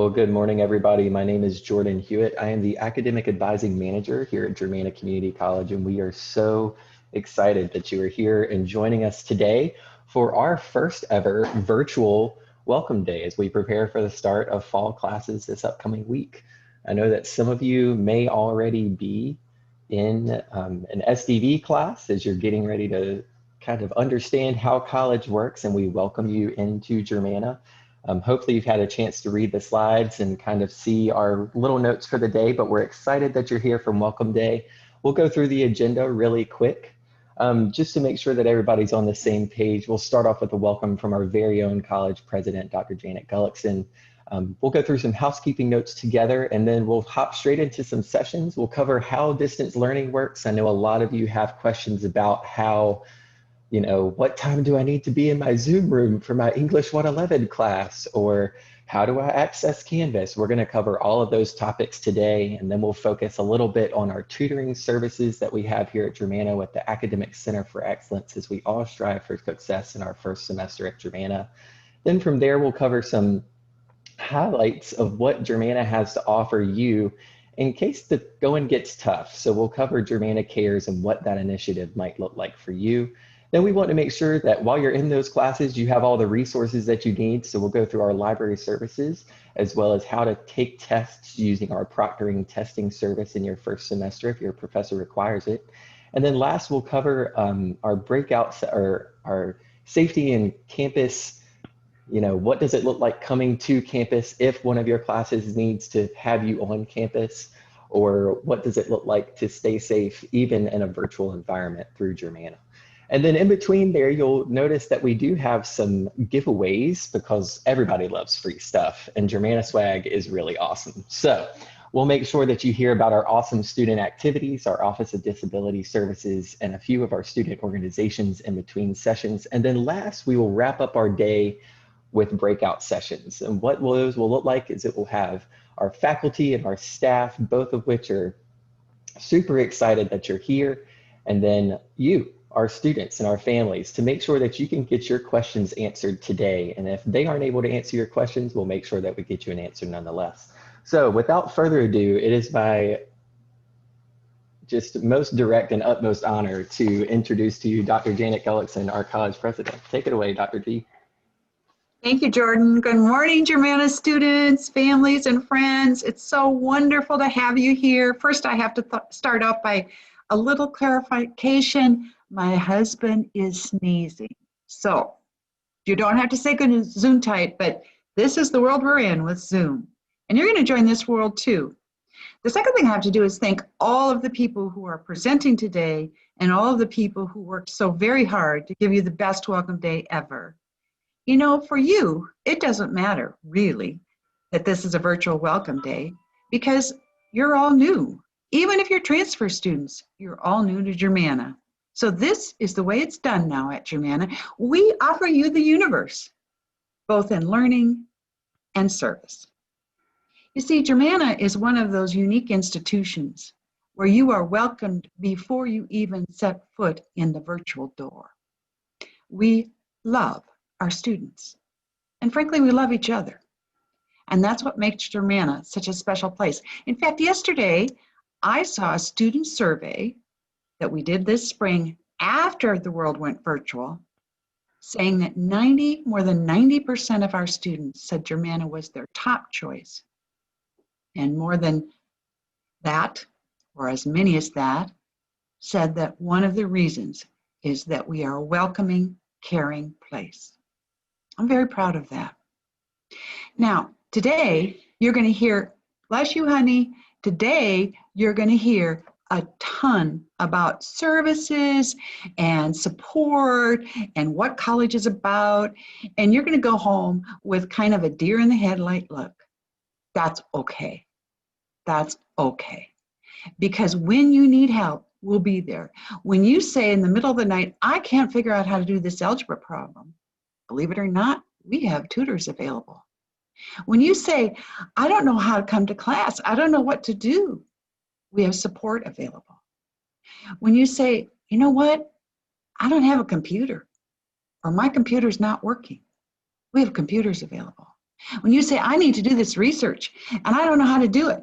Well, good morning, everybody. My name is Jordan Hewitt. I am the Academic Advising Manager here at Germanna Community College, and we are so excited that you are here and joining us today for our first ever virtual welcome day as we prepare for the start of fall classes this upcoming week. I know that some of you may already be in an SDV class as you're getting ready to kind of understand how college works, and we welcome you into Germanna. Hopefully you've had a chance to read the slides and kind of see our little notes for the day, but we're excited that you're here from Welcome Day. We'll go through the agenda really quick. Just to make sure that everybody's on the same page, we'll start off with a welcome from our very own college president, Dr. Janet Gullickson. We'll go through some housekeeping notes together, and then we'll hop straight into some sessions. We'll cover how distance learning works. I know a lot of you have questions about how, what time do I need to be in my Zoom room for my English 111 class? Or how do I access Canvas? We're going to cover all of those topics today, and then we'll focus a little bit on our tutoring services that we have here at Germanna with the Academic Center for Excellence as we all strive for success in our first semester at Germanna. Then from there, we'll cover some highlights of what Germanna has to offer you in case the going gets tough. So we'll cover Germanna Cares and what that initiative might look like for you. Then we want to make sure that while you're in those classes, you have all the resources that you need. So we'll go through our library services, as well as how to take tests using our proctoring testing service in your first semester if your professor requires it. And then last, we'll cover our breakouts, or our safety and campus. What does it look like coming to campus if one of your classes needs to have you on campus? Or what does it look like to stay safe even in a virtual environment through Germanna? And then in between there, you'll notice that we do have some giveaways because everybody loves free stuff, and Germanna swag is really awesome. So we'll make sure that you hear about our awesome student activities, our Office of Disability Services, and a few of our student organizations in between sessions. And then last, we will wrap up our day with breakout sessions. And what those will look like is it will have our faculty and our staff, both of which are super excited that you're here, and then you, our students and our families, to make sure that you can get your questions answered today. And if they aren't able to answer your questions, we'll make sure that we get you an answer nonetheless. So without further ado, it is my just most direct and utmost honor to introduce to you Dr. Janet Gullickson, our college president. Take it away, Dr. G. Thank you, Jordan. Good morning, Germanna students, families, and friends. It's so wonderful to have you here. First, I have to start off by a little clarification. My husband is sneezing. So you don't have to say good Zoom tight, but this is the world we're in with Zoom. And you're going to join this world too. The second thing I have to do is thank all of the people who are presenting today and all of the people who worked so very hard to give you the best welcome day ever. For you, it doesn't matter really that this is a virtual welcome day because you're all new. Even if you're transfer students, you're all new to Germanna. So this is the way it's done now at Germanna. We offer you the universe, both in learning and service. You see, Germanna is one of those unique institutions where you are welcomed before you even set foot in the virtual door. We love our students, and frankly, we love each other. And that's what makes Germanna such a special place. In fact, yesterday, I saw a student survey that we did this spring after the world went virtual, saying that more than 90% of our students said Germanna was their top choice. And more than that, or as many as that, said that one of the reasons is that we are a welcoming, caring place. I'm very proud of that. Now, today, you're going to hear, bless you, honey, today you're going to hear a ton about services and support and what college is about, and you're going to go home with kind of a deer in the headlight look. That's okay. That's okay. Because when you need help, we'll be there. When you say in the middle of the night, I can't figure out how to do this algebra problem, believe it or not, we have tutors available. When you say, I don't know how to come to class, I don't know what to do, we have support available. When you say, you know what, I don't have a computer, or my computer's not working, we have computers available. When you say, I need to do this research and I don't know how to do it,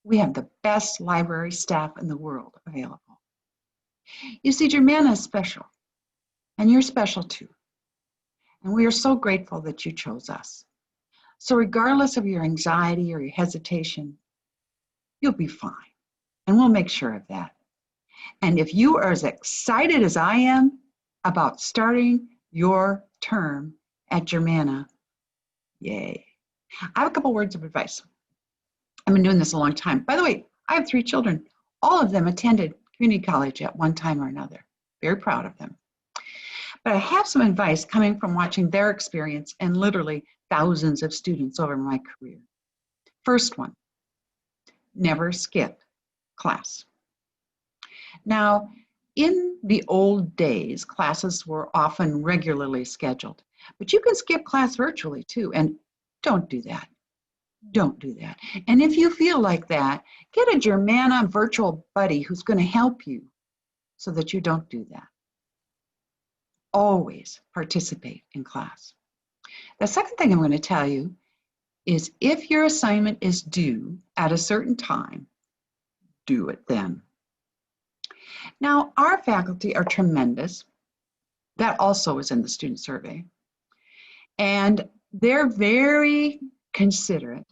we have the best library staff in the world available. You see, Germanna is special, and you're special too. And we are so grateful that you chose us. So regardless of your anxiety or your hesitation, you'll be fine. And we'll make sure of that. And if you are as excited as I am about starting your term at Germanna, yay. I have a couple words of advice. I've been doing this a long time. By the way, I have 3 children. All of them attended community college at one time or another. Very proud of them. But I have some advice coming from watching their experience and literally thousands of students over my career. First one, never skip class. Now, in the old days, classes were often regularly scheduled, but you can skip class virtually too, and don't do that. Don't do that. And if you feel like that, get a Germanna virtual buddy who's going to help you so that you don't do that. Always participate in class. The second thing I'm going to tell you is if your assignment is due at a certain time, do it then. Now, our faculty are tremendous. That also is in the student survey. And they're very considerate,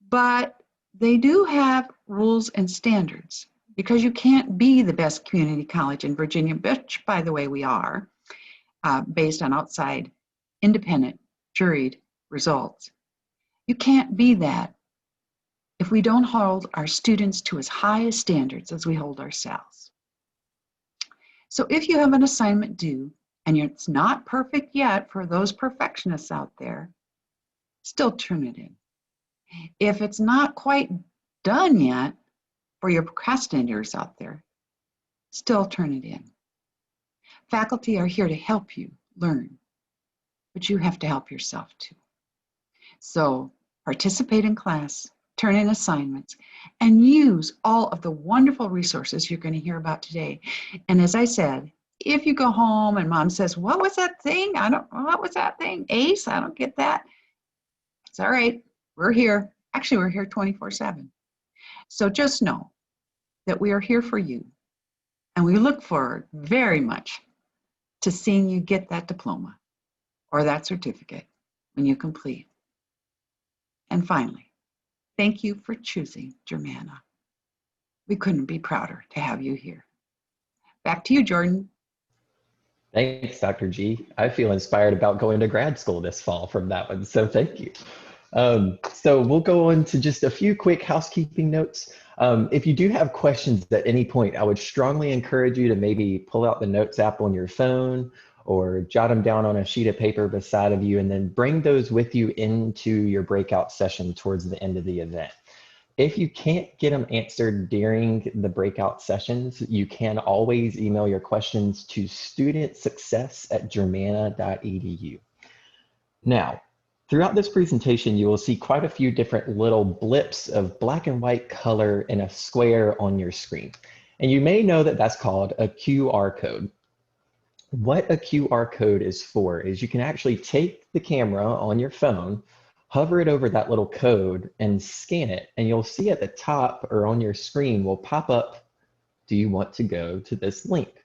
but they do have rules and standards because you can't be the best community college in Virginia, which, by the way, we are, based on outside, independent, juried results. You can't be that if we don't hold our students to as high a standards as we hold ourselves. So if you have an assignment due and it's not perfect yet for those perfectionists out there, still turn it in. If it's not quite done yet for your procrastinators out there, still turn it in. Faculty are here to help you learn, but you have to help yourself too. So participate in class, turn in assignments, and use all of the wonderful resources you're going to hear about today. And as I said, if you go home and mom says, what was that thing? What was that thing? ACE? I don't get that. It's all right. We're here. Actually, we're here 24/7. So just know that we are here for you. And we look forward very much to seeing you get that diploma or that certificate when you complete. And finally, thank you for choosing Germanna. We couldn't be prouder to have you here. Back to you, Jordan. Thanks, Dr. G. I feel inspired about going to grad school this fall from that one, so thank you. So we'll go on to just a few quick housekeeping notes. If you do have questions at any point, I would strongly encourage you to maybe pull out the Notes app on your phone or jot them down on a sheet of paper beside of you and then bring those with you into your breakout session towards the end of the event. If you can't get them answered during the breakout sessions, you can always email your questions to studentsuccess@germanna.edu. Now, throughout this presentation, you will see quite a few different little blips of black and white color in a square on your screen. And you may know that that's called a QR code. What a QR code is for is you can actually take the camera on your phone, hover it over that little code and scan it, and you'll see at the top or on your screen will pop up, do you want to go to this link?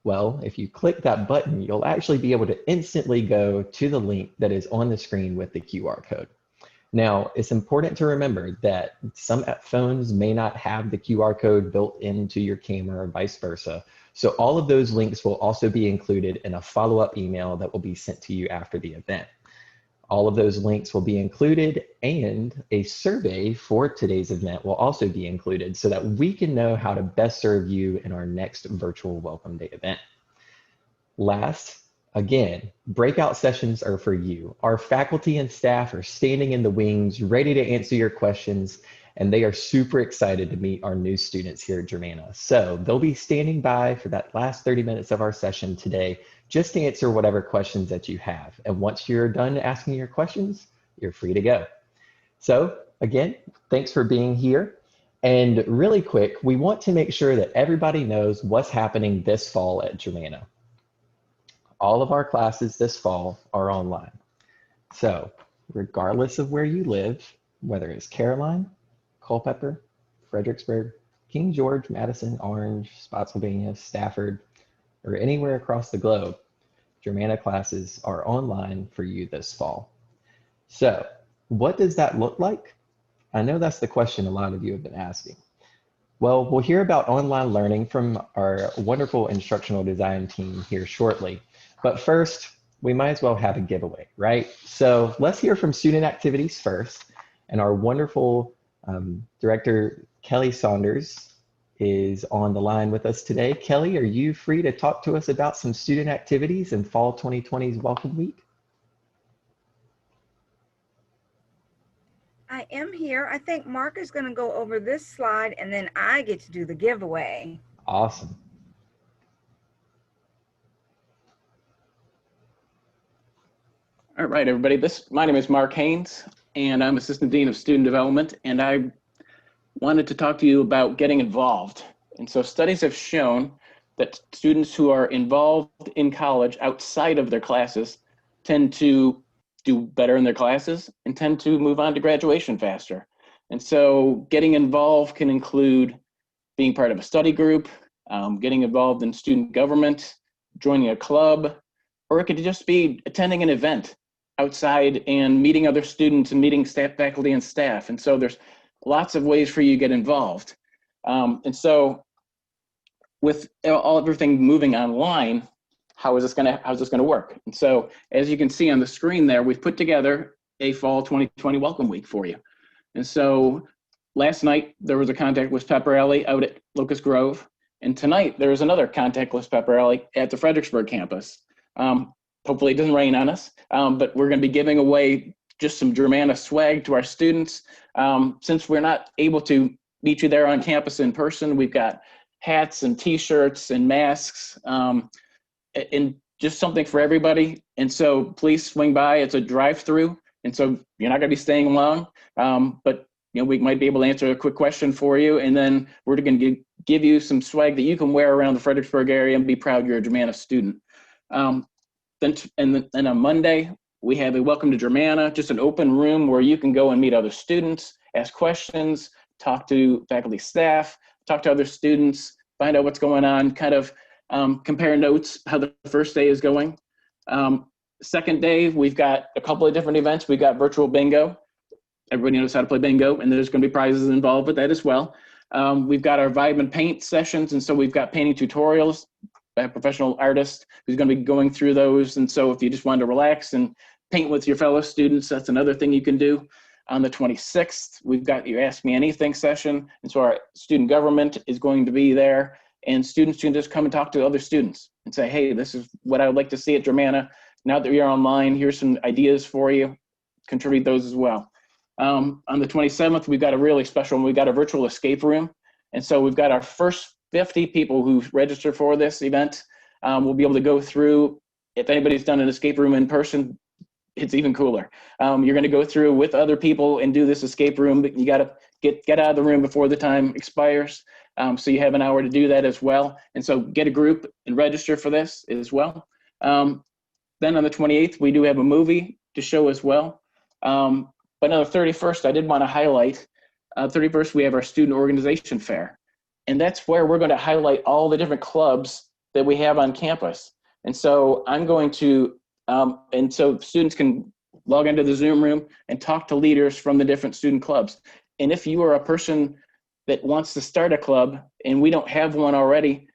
Well, if you click that button, you'll actually be able to instantly go to the link that is on the screen with the QR code. Now, it's important to remember that some phones may not have the QR code built into your camera or vice versa. So all of those links will also be included in a follow-up email that will be sent to you after the event. All of those links will be included, and a survey for today's event will also be included so that we can know how to best serve you in our next virtual Welcome Day event. Last, again, breakout sessions are for you. Our faculty and staff are standing in the wings, ready to answer your questions, and they are super excited to meet our new students here at Germanna. So they'll be standing by for that last 30 minutes of our session today, just to answer whatever questions that you have. And once you're done asking your questions, you're free to go. So again, thanks for being here. And really quick, we want to make sure that everybody knows what's happening this fall at Germanna. All of our classes this fall are online. So, regardless of where you live, whether it's Caroline, Culpeper, Fredericksburg, King George, Madison, Orange, Spotsylvania, Stafford, or anywhere across the globe, Germanna classes are online for you this fall. So, what does that look like? I know that's the question a lot of you have been asking. Well, we'll hear about online learning from our wonderful instructional design team here shortly. But first, we might as well have a giveaway, right? So let's hear from student activities first. And our wonderful director, Kelly Saunders, is on the line with us today. Kelly, are you free to talk to us about some student activities in Fall 2020's Welcome Week? I am here. I think Mark is going to go over this slide and then I get to do the giveaway. Awesome. All right, everybody. My name is Mark Haynes, and I'm Assistant Dean of Student Development, and I wanted to talk to you about getting involved. And so studies have shown that students who are involved in college outside of their classes tend to do better in their classes and tend to move on to graduation faster. And so getting involved can include being part of a study group, getting involved in student government, joining a club, or it could just be attending an event outside and meeting other students and meeting staff, faculty, and staff. And so there's lots of ways for you to get involved. And so with everything moving online, how is this gonna work? And so as you can see on the screen there, we've put together a Fall 2020 Welcome Week for you. And so last night there was a contactless pep rally out at Locust Grove. And tonight there is another contactless pep rally at the Fredericksburg campus. Hopefully it doesn't rain on us, but we're going to be giving away just some Germanna swag to our students. Since we're not able to meet you there on campus in person, we've got hats and t-shirts and masks, and just something for everybody. And so please swing by. It's a drive-through, and so you're not going to be staying long, but we might be able to answer a quick question for you, and then we're going to give you some swag that you can wear around the Fredericksburg area and be proud you're a Germanna student. Then on Monday, we have a Welcome to Germanna, just an open room where you can go and meet other students, ask questions, talk to faculty, staff, talk to other students, find out what's going on, kind of compare notes, how the first day is going. Second day, we've got a couple of different events. We've got virtual bingo. Everybody knows how to play bingo, and there's going to be prizes involved with that as well. We've got our Vibe and Paint sessions, and so we've got painting tutorials. A professional artist who's going to be going through those. And so if you just want to relax and paint with your fellow students, that's another thing you can do. On the 26th, we've got your Ask Me Anything session. And so our student government is going to be there, and students can just come and talk to other students and say, hey, this is what I would like to see at Germanna. Now that you're online, here's some ideas for you. Contribute those as well. On the 27th, we've got a really special one. We've got a virtual escape room. And so we've got our first 50 people who register for this event. We'll be able to go through. If anybody's done an escape room in person, it's even cooler. You're going to go through with other people and do this escape room, but you got to get out of the room before the time expires. So you have an hour to do that as well. And so get a group and register for this as well. Then on the 28th, we do have a movie to show as well. But on the 31st, I did want to highlight, 31st, we have our student organization fair. And that's where we're going to highlight all the different clubs that we have on campus. And so I'm going to, and so students can log into the Zoom room and talk to leaders from the different student clubs. And if you are a person that wants to start a club and we don't have one already,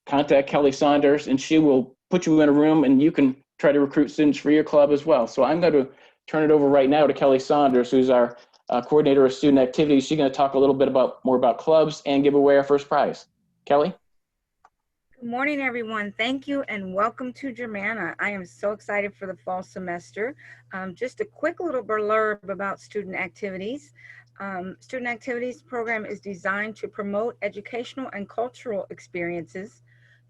contact Kelly Saunders and she will put you in a room and you can try to recruit students for your club as well. So I'm going to turn it over right now to Kelly Saunders, who's our coordinator of student activities. She's going to talk a little bit more about clubs and give away our first prize. Kelly? Good morning, everyone. Thank you and welcome to Germanna. I am so excited for the fall semester. Just a quick little blurb about student activities. Student activities program is designed to promote educational and cultural experiences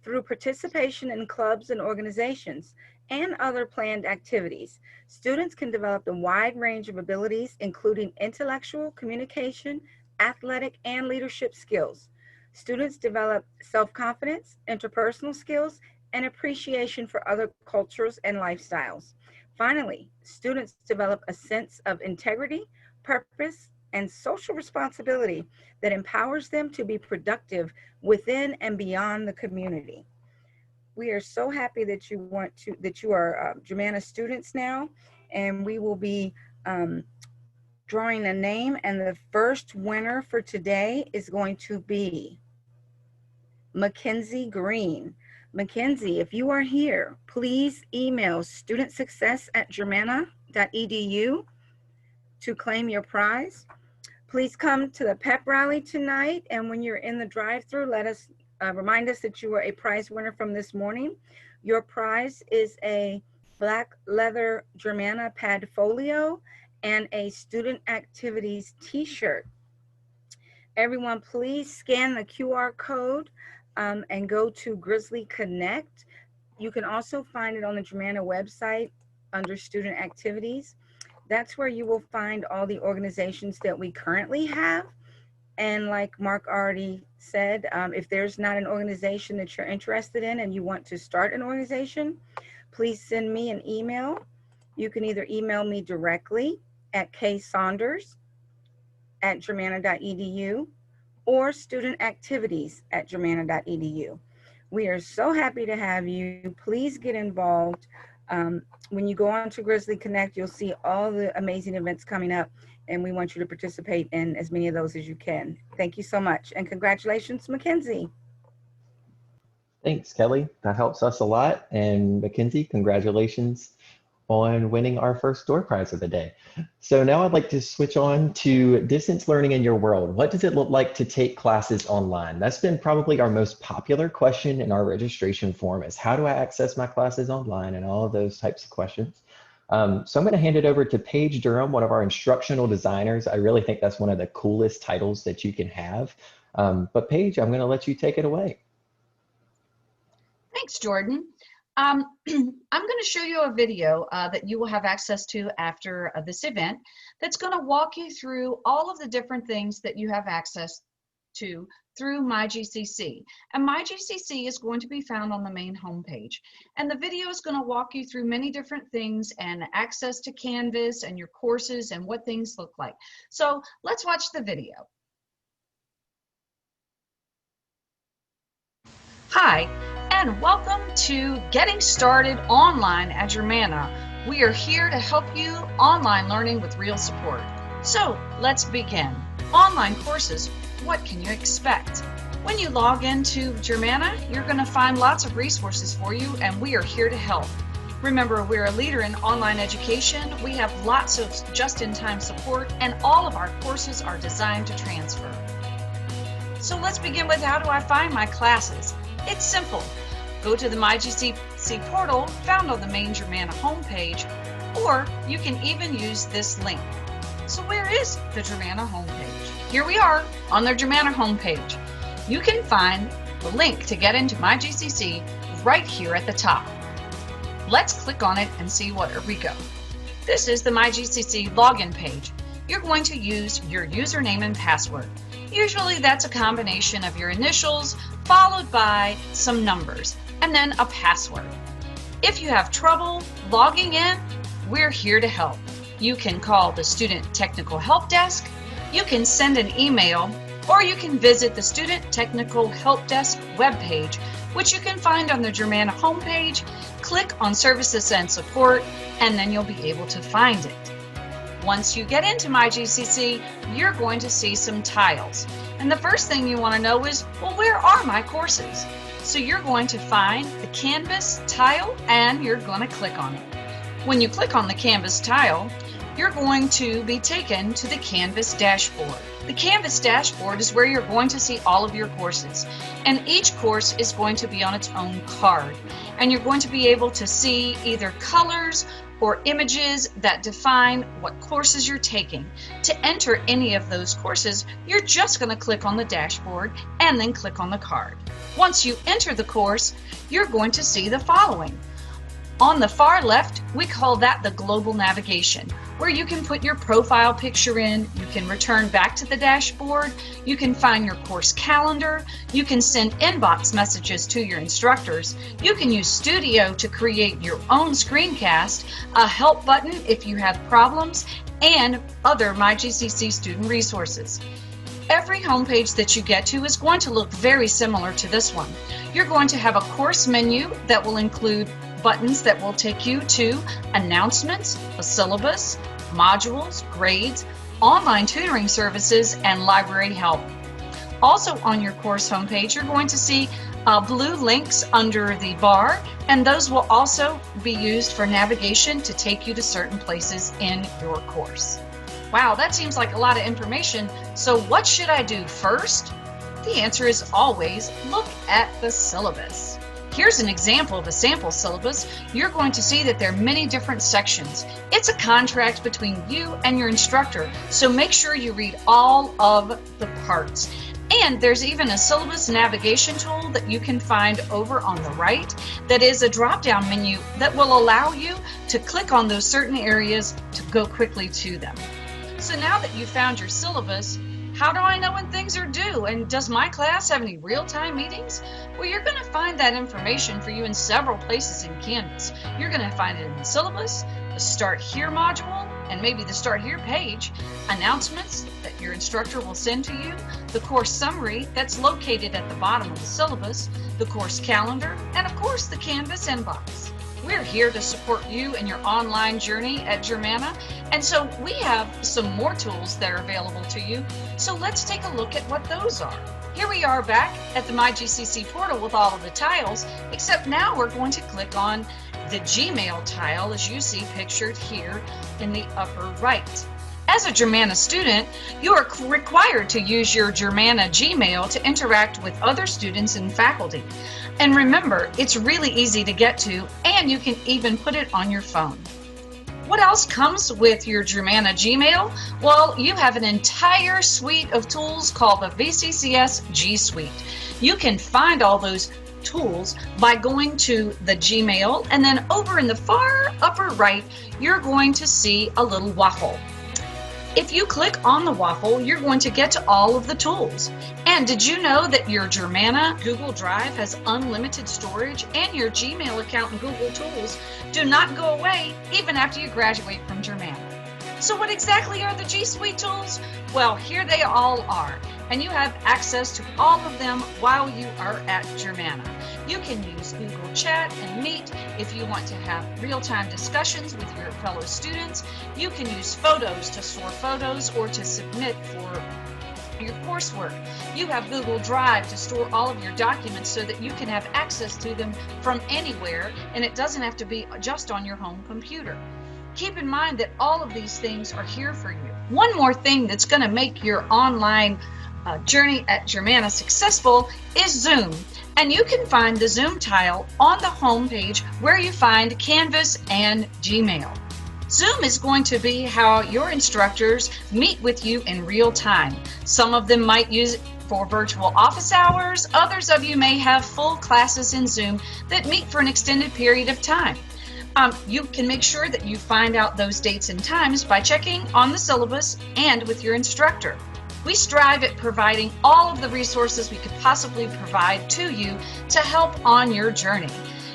through participation in clubs and organizations and other planned activities. Students can develop a wide range of abilities, including intellectual, communication, athletic, and leadership skills. Students develop self-confidence, interpersonal skills, and appreciation for other cultures and lifestyles. Finally, students develop a sense of integrity, purpose, and social responsibility that empowers them to be productive within and beyond the community. We are so happy that you are Germanna students now, and we will be drawing a name, and the first winner for today is going to be Mackenzie Green. Mackenzie, if you are here, please email studentsuccess@germanna.edu to claim your prize. Please come to the pep rally tonight, and when you're in the drive-thru, let us remind us that you are a prize winner from this morning. Your prize is a black leather Germanna pad folio and a student activities t-shirt. Everyone, please scan the QR code and go to Grizzly Connect. You can also find it on the Germanna website under student activities. That's where you will find all the organizations that we currently have. And like Mark already said, if there's not an organization that you're interested in and you want to start an organization, please send me an email. You can either email me directly at ksaunders@germanna.edu or studentactivities@germanna.edu. We are so happy to have you. Please get involved. When you go on to Grizzly Connect, you'll see all the amazing events coming up, and we want you to participate in as many of those as you can. Thank you so much, and congratulations, Mackenzie. Thanks, Kelly. That helps us a lot. And Mackenzie, congratulations on winning our first door prize of the day. So now I'd like to switch on to distance learning in your world. What does it look like to take classes online? That's been probably our most popular question in our registration form, is how do I access my classes online, and all of those types of questions. So I'm going to hand it over to Paige Durham, one of our instructional designers. I really think that's one of the coolest titles that you can have. But Paige, I'm going to let you take it away. Thanks, Jordan. I'm going to show you a video that you will have access to after this event that's going to walk you through all of the different things that you have access to through MyGCC. And MyGCC is going to be found on the main homepage. And the video is going to walk you through many different things and access to Canvas and your courses and what things look like. So let's watch the video. Hi, and welcome to Getting Started Online at Germanna. We are here to help you online learning with real support. So let's begin. Online courses, what can you expect? When you log into Germanna, you're going to find lots of resources for you, and we are here to help. Remember, we're a leader in online education. We have lots of just-in-time support, and all of our courses are designed to transfer. So let's begin with, how do I find my classes? It's simple. Go to the MyGCC portal found on the main Germanna homepage, or you can even use this link. So where is the Germanna homepage? Here we are on the Germanna homepage. You can find the link to get into MyGCC right here at the top. Let's click on it and see where we go. This is the MyGCC login page. You're going to use your username and password. Usually that's a combination of your initials followed by some numbers and then a password. If you have trouble logging in, we're here to help. You can call the Student Technical Help Desk, you can send an email, or you can visit the Student Technical Help Desk webpage, which you can find on the Germanna homepage. Click on Services and Support, and then you'll be able to find it. Once you get into MyGCC, you're going to see some tiles. And the first thing you want to know is, well, where are my courses? So you're going to find the Canvas tile, and you're going to click on it. When you click on the Canvas tile, you're going to be taken to the Canvas dashboard. The Canvas dashboard is where you're going to see all of your courses, and each course is going to be on its own card, and you're going to be able to see either colors or images that define what courses you're taking. To enter any of those courses, you're just going to click on the dashboard and then click on the card. Once you enter the course, you're going to see the following. On the far left, we call that the global navigation. where you can put your profile picture in, you can return back to the dashboard, you can find your course calendar, you can send inbox messages to your instructors, you can use Studio to create your own screencast, a help button if you have problems, and other MyGCC student resources. Every homepage that you get to is going to look very similar to this one. You're going to have a course menu that will include buttons that will take you to announcements, a syllabus, modules, grades, online tutoring services, and library help. Also on your course homepage, you're going to see blue links under the bar, and those will also be used for navigation to take you to certain places in your course. Wow, that seems like a lot of information. So what should I do first? The answer is always look at the syllabus. Here's an example of a sample syllabus. You're going to see that there are many different sections. It's a contract between you and your instructor, so make sure you read all of the parts. And there's even a syllabus navigation tool that you can find over on the right that is a drop-down menu that will allow you to click on those certain areas to go quickly to them. So now that you've found your syllabus, how do I know when things are due? And does my class have any real-time meetings? Well, you're going to find that information for you in several places in Canvas. You're going to find it in the syllabus, the Start Here module, and maybe the Start Here page, announcements that your instructor will send to you, the course summary that's located at the bottom of the syllabus, the course calendar, and of course the Canvas inbox. We're here to support you in your online journey at Germanna, and so we have some more tools that are available to you. So let's take a look at what those are. Here we are back at the MyGCC portal with all of the tiles, except now we're going to click on the Gmail tile, as you see pictured here in the upper right. As a Germanna student, you are required to use your Germanna Gmail to interact with other students and faculty. And remember, it's really easy to get to, and you can even put it on your phone. What else comes with your Germanna Gmail? Well, you have an entire suite of tools called the VCCS G Suite. You can find all those tools by going to the Gmail, and then over in the far upper right, you're going to see a little waffle. If you click on the waffle, you're going to get to all of the tools. And did you know that your Germanna Google Drive has unlimited storage, and your Gmail account and Google Tools do not go away even after you graduate from Germanna? So what exactly are the G Suite tools? Well, here they all are, and you have access to all of them while you are at Germanna. You can use Google Chat and Meet if you want to have real-time discussions with your fellow students. You can use Photos to store photos or to submit for your coursework. You have Google Drive to store all of your documents so that you can have access to them from anywhere, and it doesn't have to be just on your home computer. Keep in mind that all of these things are here for you. One more thing that's going to make your online journey at Germanna successful is Zoom. And you can find the Zoom tile on the home page where you find Canvas and Gmail. Zoom is going to be how your instructors meet with you in real time. Some of them might use it for virtual office hours. Others of you may have full classes in Zoom that meet for an extended period of time. You can make sure that you find out those dates and times by checking on the syllabus and with your instructor. We strive at providing all of the resources we could possibly provide to you to help on your journey.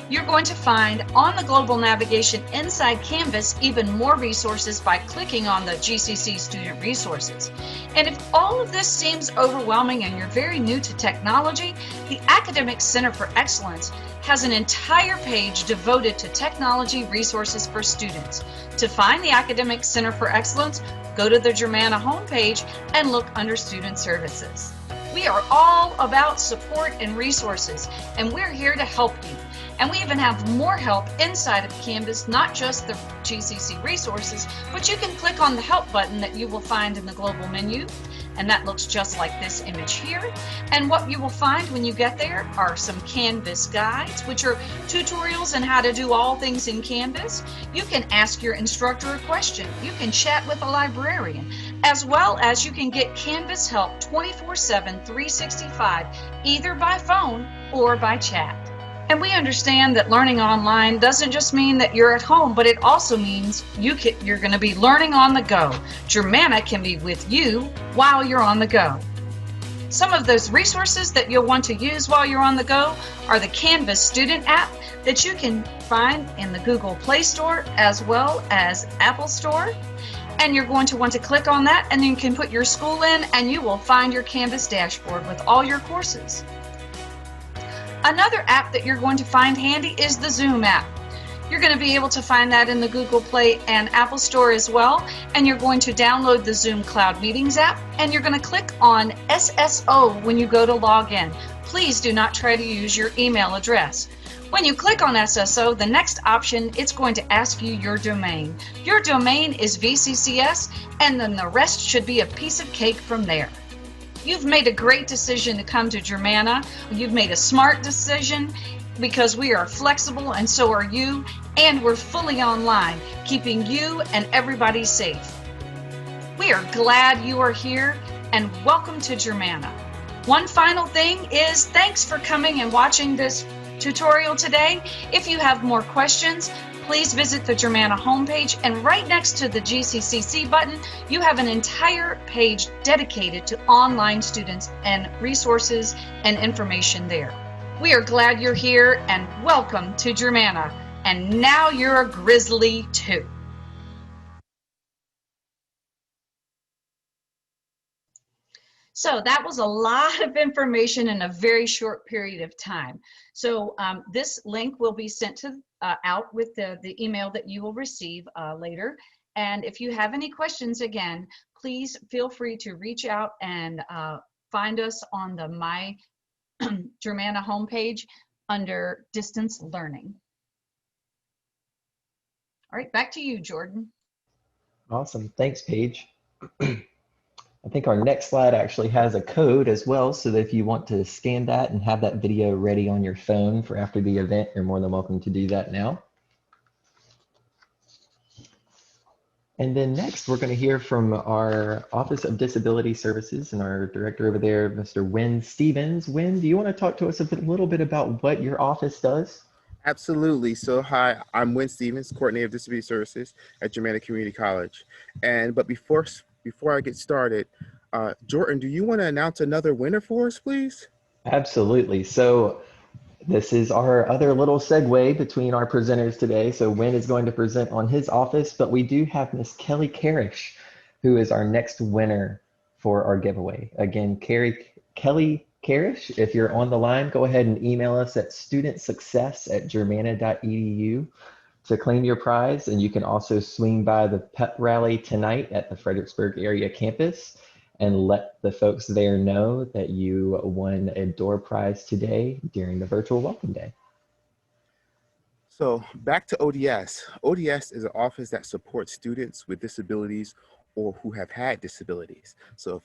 You're going to find on the global navigation inside Canvas even more resources by clicking on the GCC Student Resources. And if all of this seems overwhelming and you're very new to technology, the Academic Center for Excellence has an entire page devoted to technology resources for students. To find the Academic Center for Excellence, go to the Germanna homepage and look under Student Services. We are all about support and resources, and we're here to help you. And we even have more help inside of Canvas, not just the GCC resources, but you can click on the help button that you will find in the global menu, and that looks just like this image here. And what you will find when you get there are some Canvas guides, which are tutorials on how to do all things in Canvas. You can ask your instructor a question. You can chat with a librarian, as well as you can get Canvas help 24/7, 365, either by phone or by chat. And we understand that learning online doesn't just mean that you're at home, but it also means you're going to be learning on the go. Germanna can be with you while you're on the go. Some of those resources that you'll want to use while you're on the go are the Canvas student app that you can find in the Google Play Store as well as Apple Store. And you're going to want to click on that, and you can put your school in, and you will find your Canvas dashboard with all your courses. Another app that you're going to find handy is the Zoom app. You're going to be able to find that in the Google Play and Apple Store as well. And you're going to download the Zoom Cloud Meetings app, and you're going to click on SSO when you go to log in. Please do not try to use your email address. When you click on SSO, the next option, it's going to ask you your domain. Your domain is VCCS, and then the rest should be a piece of cake from there. You've made a great decision to come to Germanna. You've made a smart decision because we are flexible, and so are you, and we're fully online, keeping you and everybody safe. We are glad you are here, and welcome to Germanna. One final thing is thanks for coming and watching this tutorial today. If you have more questions, please visit the Germanna homepage, and right next to the GCCC button, you have an entire page dedicated to online students and resources and information there. We are glad you're here, and welcome to Germanna. And now you're a Grizzly too. So that was a lot of information in a very short period of time. So this link will be sent to out with the email that you will receive later. And if you have any questions, again, please feel free to reach out and find us on the My Germanna homepage under Distance Learning. All right, back to you, Jordan. Awesome. Thanks, Paige. I think our next slide actually has a code as well, so that if you want to scan that and have that video ready on your phone for after the event, you're more than welcome to do that now. And then next, we're going to hear from our Office of Disability Services and our director over there, Mr. Wynn Stevens. Wynn, do you want to talk to us a little bit about what your office does? Absolutely. So hi, I'm Wynn Stevens, Coordinator of Disability Services at Germanna Community College. But before I get started, Jordan, do you want to announce another winner for us, please? Absolutely. So this is our other little segue between our presenters today. So Wynn is going to present on his office, but we do have Miss Kelly Karish, who is our next winner for our giveaway. Again, Kelly Karish, if you're on the line, go ahead and email us at studentsuccess@germanna.edu to claim your prize. And you can also swing by the pep rally tonight at the Fredericksburg area campus and let the folks there know that you won a door prize today during the virtual welcome day. So back to ODS. ODS is an office that supports students with disabilities or who have had disabilities. So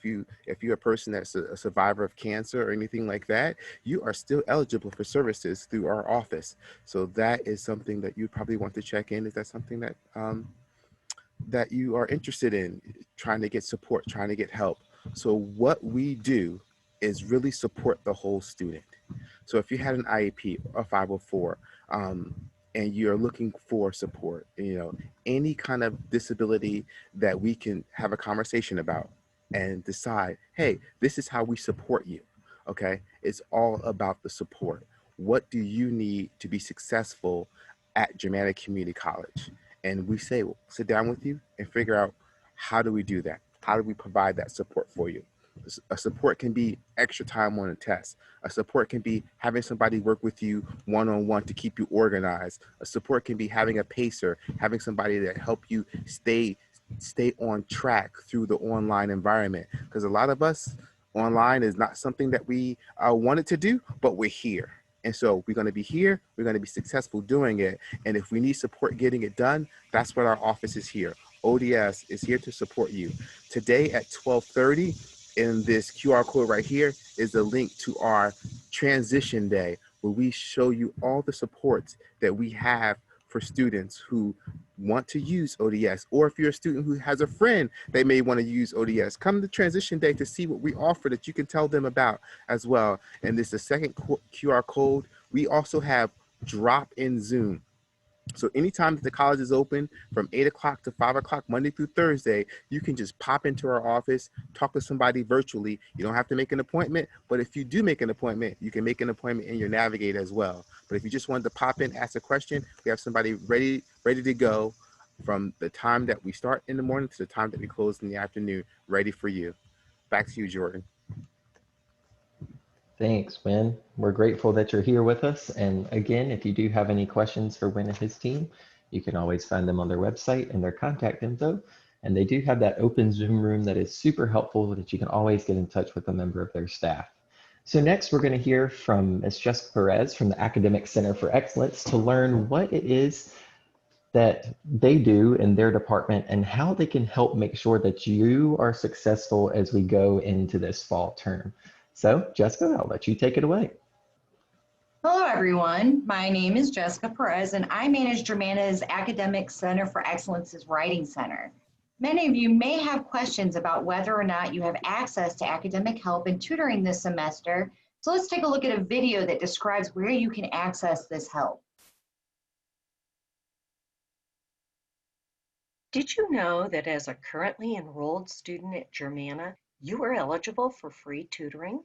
if you're a person that's a survivor of cancer or anything like that, you are still eligible for services through our office. So that is something that you probably want to check in. Is that something that that you are interested in, trying to get support, trying to get help? So what we do is really support the whole student. So if you had an IEP or 504, and you're looking for support, any kind of disability that we can have a conversation about and decide, hey, this is how we support you, okay? It's all about the support. What do you need to be successful at Germanna Community College? And we say, well, sit down with you and figure out, how do we do that? How do we provide that support for you? A support can be extra time on a test. A support can be having somebody work with you one-on-one to keep you organized. A support can be having a pacer, having somebody that help you stay on track through the online environment. Because a lot of us, online is not something that we wanted to do, but we're here. And so we're going to be here, we're going to be successful doing it. And if we need support getting it done, that's what our office is here. ODS is here to support you. Today at 12:30, in this QR code right here is a link to our transition day, where we show you all the supports that we have for students who want to use ODS, or if you're a student who has a friend they may want to use ODS, come to transition day to see what we offer that you can tell them about as well. And this is the second QR code We also have drop-in Zoom. So anytime that the college is open from 8 o'clock to 5 o'clock, Monday through Thursday, you can just pop into our office, talk to somebody virtually. You don't have to make an appointment, but if you do make an appointment, you can make an appointment in your Navigate as well. But if you just wanted to pop in, ask a question, we have somebody ready to go from the time that we start in the morning to the time that we close in the afternoon, ready for you. Back to you, Jordan. Thanks, Win. We're grateful that you're here with us. And again, if you do have any questions for Win and his team, you can always find them on their website and their contact info. And they do have that open Zoom room that is super helpful that you can always get in touch with a member of their staff. So next, we're going to hear from Ms. Jessica Perez from the Academic Center for Excellence to learn what it is that they do in their department and how they can help make sure that you are successful as we go into this fall term. So, Jessica, I'll let you take it away. Hello, everyone. My name is Jessica Perez, and I manage Germanna's Academic Center for Excellence's Writing Center. Many of you may have questions about whether or not you have access to academic help and tutoring this semester. So let's take a look at a video that describes where you can access this help. Did you know that as a currently enrolled student at Germanna, you are eligible for free tutoring?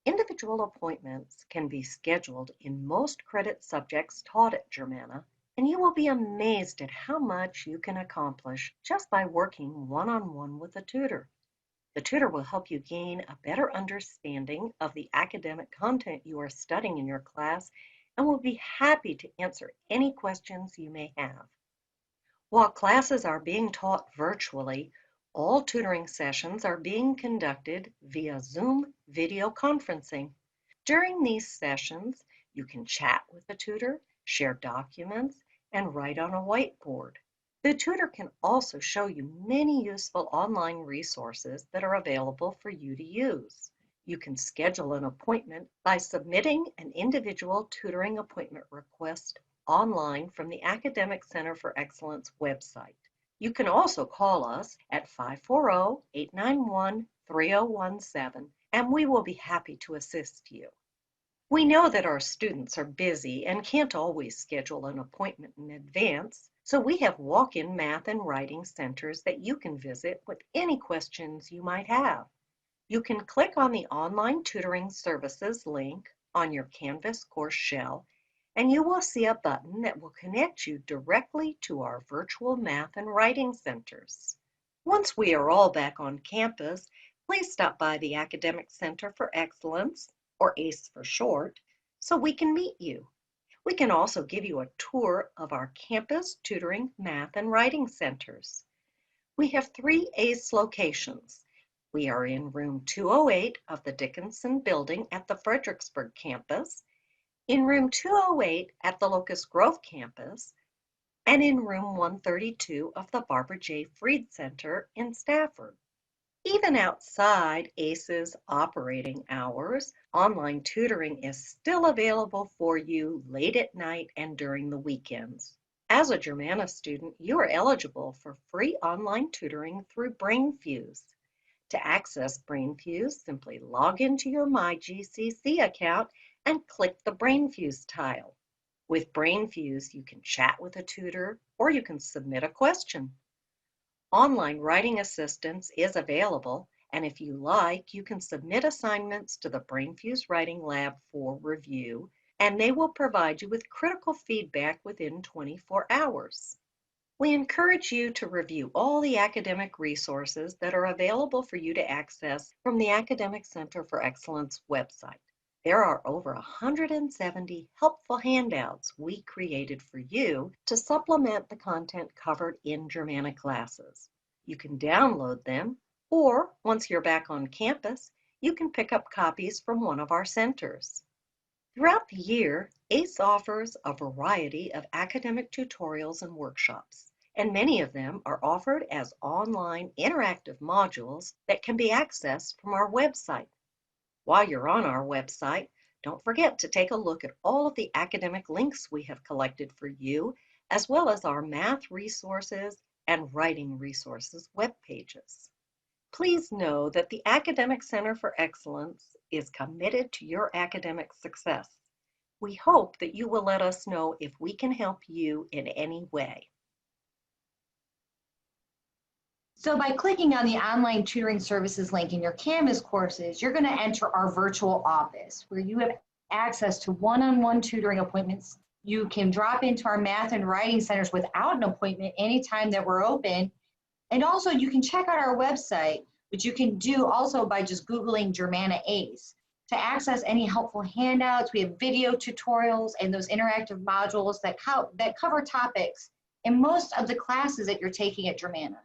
Individual appointments can be scheduled in most credit subjects taught at Germanna, and you will be amazed at how much you can accomplish just by working one-on-one with a tutor. The tutor will help you gain a better understanding of the academic content you are studying in your class and will be happy to answer any questions you may have. While classes are being taught virtually, all tutoring sessions are being conducted via Zoom video conferencing. During these sessions, you can chat with the tutor, share documents, and write on a whiteboard. The tutor can also show you many useful online resources that are available for you to use. You can schedule an appointment by submitting an individual tutoring appointment request online from the Academic Center for Excellence website. You can also call us at 540-891-3017, and we will be happy to assist you. We know that our students are busy and can't always schedule an appointment in advance, so we have walk-in math and writing centers that you can visit with any questions you might have. You can click on the Online Tutoring Services link on your Canvas course shell, and you will see a button that will connect you directly to our virtual math and writing centers. Once we are all back on campus, please stop by the Academic Center for Excellence, or ACE for short, so we can meet you. We can also give you a tour of our campus tutoring math and writing centers. We have 3 ACE locations. We are in room 208 of the Dickinson Building at the Fredericksburg campus, in room 208 at the Locust Grove campus, and in room 132 of the Barbara J. Freed Center in Stafford. Even outside ACE's operating hours, online tutoring is still available for you late at night and during the weekends. As a Germanna student, you are eligible for free online tutoring through BrainFuse. To access BrainFuse, simply log into your MyGCC account and click the BrainFuse tile. With BrainFuse, you can chat with a tutor or you can submit a question. Online writing assistance is available, and if you like, you can submit assignments to the BrainFuse Writing Lab for review, and they will provide you with critical feedback within 24 hours. We encourage you to review all the academic resources that are available for you to access from the Academic Center for Excellence website. There are over 170 helpful handouts we created for you to supplement the content covered in Germanna classes. You can download them, or once you're back on campus, you can pick up copies from one of our centers. Throughout the year, ACE offers a variety of academic tutorials and workshops, and many of them are offered as online interactive modules that can be accessed from our website. While you're on our website, don't forget to take a look at all of the academic links we have collected for you, as well as our math resources and writing resources web pages. Please know that the Academic Center for Excellence is committed to your academic success. We hope that you will let us know if we can help you in any way. So by clicking on the online tutoring services link in your Canvas courses, you're going to enter our virtual office where you have access to one-on-one tutoring appointments. You can drop into our math and writing centers without an appointment anytime that we're open. And also you can check out our website, which you can do also by just Googling Germanna ACE. To access any helpful handouts, we have video tutorials and those interactive modules that cover topics in most of the classes that you're taking at Germanna.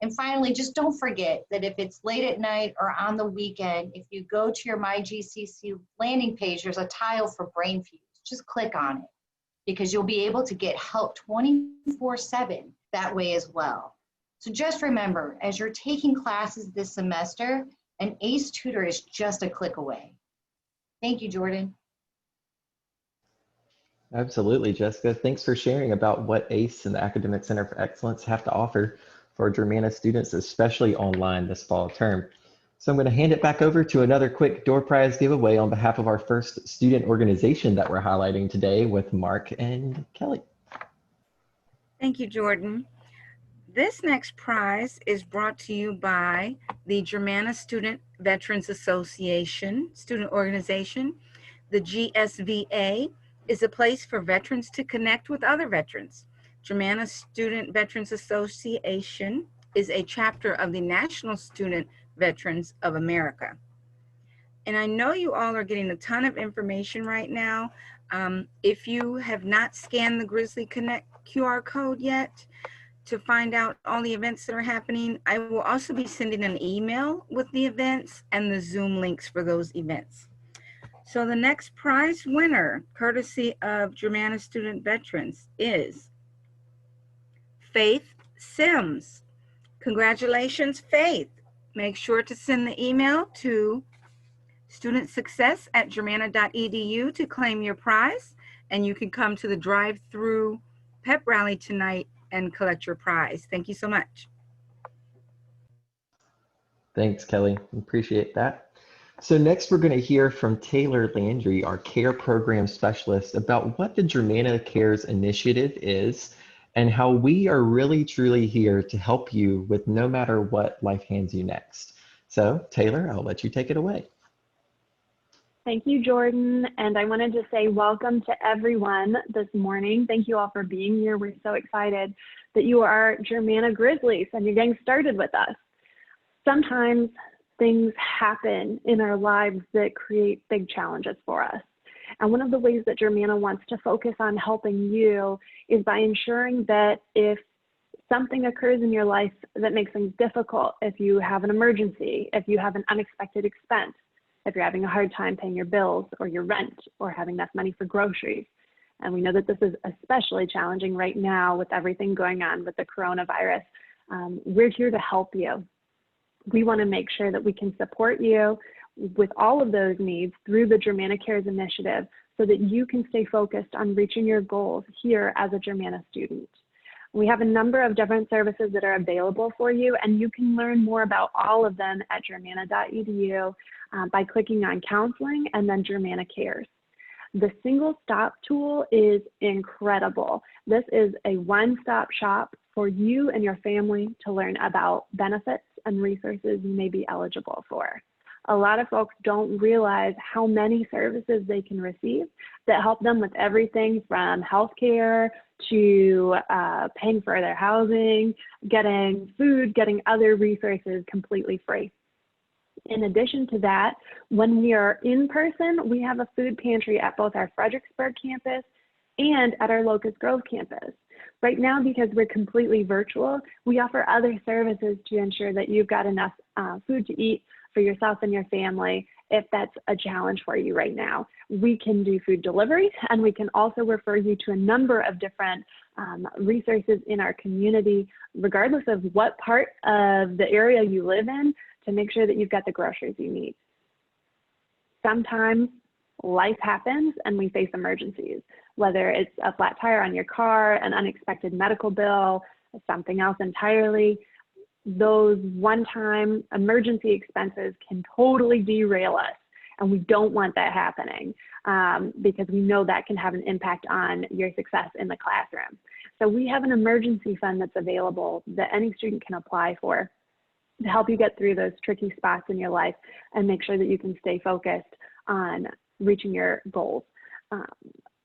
And finally, just don't forget that if it's late at night or on the weekend, if you go to your MyGCC landing page, there's a tile for brain fuse. Just click on it because you'll be able to get help 24/7 that way as well. So just remember, as you're taking classes this semester, an ACE tutor is just a click away. Thank you, Jordan. Absolutely, Jessica. Thanks for sharing about what ACE and the Academic Center for Excellence have to offer for Germanna students, especially online this fall term. So I'm going to hand it back over to another quick door prize giveaway on behalf of our first student organization that we're highlighting today with Mark and Kelly. Thank you, Jordan. This next prize is brought to you by the Germanna Student Veterans Association Student Organization. The GSVA is a place for veterans to connect with other veterans. Germanna Student Veterans Association is a chapter of the National Student Veterans of America. And I know you all are getting a ton of information right now. If you have not scanned the Grizzly Connect QR code yet to find out all the events that are happening, I will also be sending an email with the events and the Zoom links for those events. So the next prize winner, courtesy of Germanna Student Veterans, is Faith Sims. Congratulations, Faith. Make sure to send the email to studentsuccess@germanna.edu to claim your prize, and you can come to the drive-through pep rally tonight and collect your prize. Thank you so much. Thanks, Kelly. Appreciate that. So next we're going to hear from Taylor Landry, our care program specialist, about what the Germanna Cares Initiative is and how we are really truly here to help you with no matter what life hands you next. So Taylor, I'll let you take it away. Thank you, Jordan. And I wanted to say welcome to everyone this morning. Thank you all for being here. We're so excited that you are Germanna Grizzlies and you're getting started with us. Sometimes things happen in our lives that create big challenges for us. And one of the ways that Germanna wants to focus on helping you is by ensuring that if something occurs in your life that makes things difficult, if you have an emergency, if you have an unexpected expense, if you're having a hard time paying your bills or your rent or having enough money for groceries, and we know that this is especially challenging right now with everything going on with the coronavirus, we're here to help you. We want to make sure that we can support you with all of those needs through the Germanna Cares Initiative so that you can stay focused on reaching your goals here as a Germanna student. We have a number of different services that are available for you, and you can learn more about all of them at germanna.edu by clicking on counseling and then Germanna Cares. The single stop tool is incredible. This is a one-stop shop for you and your family to learn about benefits and resources you may be eligible for. A lot of folks don't realize how many services they can receive that help them with everything from healthcare to paying for their housing, getting food, getting other resources completely free. In addition to that, when we are in person, we have a food pantry at both our Fredericksburg campus and at our Locust Grove campus. Right now, because we're completely virtual, we offer other services to ensure that you've got enough food to eat for yourself and your family if that's a challenge for you right now. We can do food delivery, and we can also refer you to a number of different resources in our community, regardless of what part of the area you live in, to make sure that you've got the groceries you need. Sometimes life happens and we face emergencies, whether it's a flat tire on your car, an unexpected medical bill, something else entirely. Those one-time emergency expenses can totally derail us. And we don't want that happening because we know that can have an impact on your success in the classroom. So we have an emergency fund that's available that any student can apply for to help you get through those tricky spots in your life and make sure that you can stay focused on reaching your goals.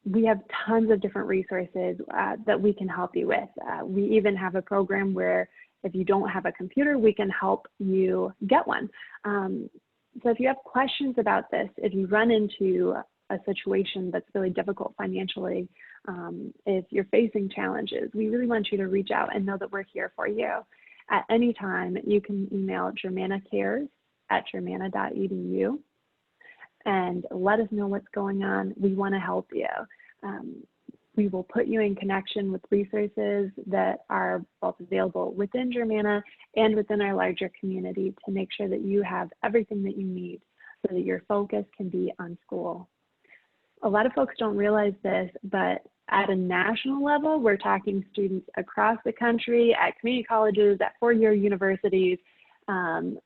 We have tons of different resources that we can help you with. We even have a program where if you don't have a computer, we can help you get one. So if you have questions about this, if you run into a situation that's really difficult financially, if you're facing challenges, we really want you to reach out and know that we're here for you. At any time, you can email germannacares@germanna.edu and let us know what's going on. We want to help you. We will put you in connection with resources that are both available within Germanna and within our larger community to make sure that you have everything that you need so that your focus can be on school. A lot of folks don't realize this, but at a national level, we're talking students across the country, at community colleges, at four-year universities,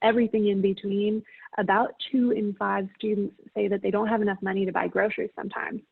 everything in between. About 2 in 5 students say that they don't have enough money to buy groceries sometimes.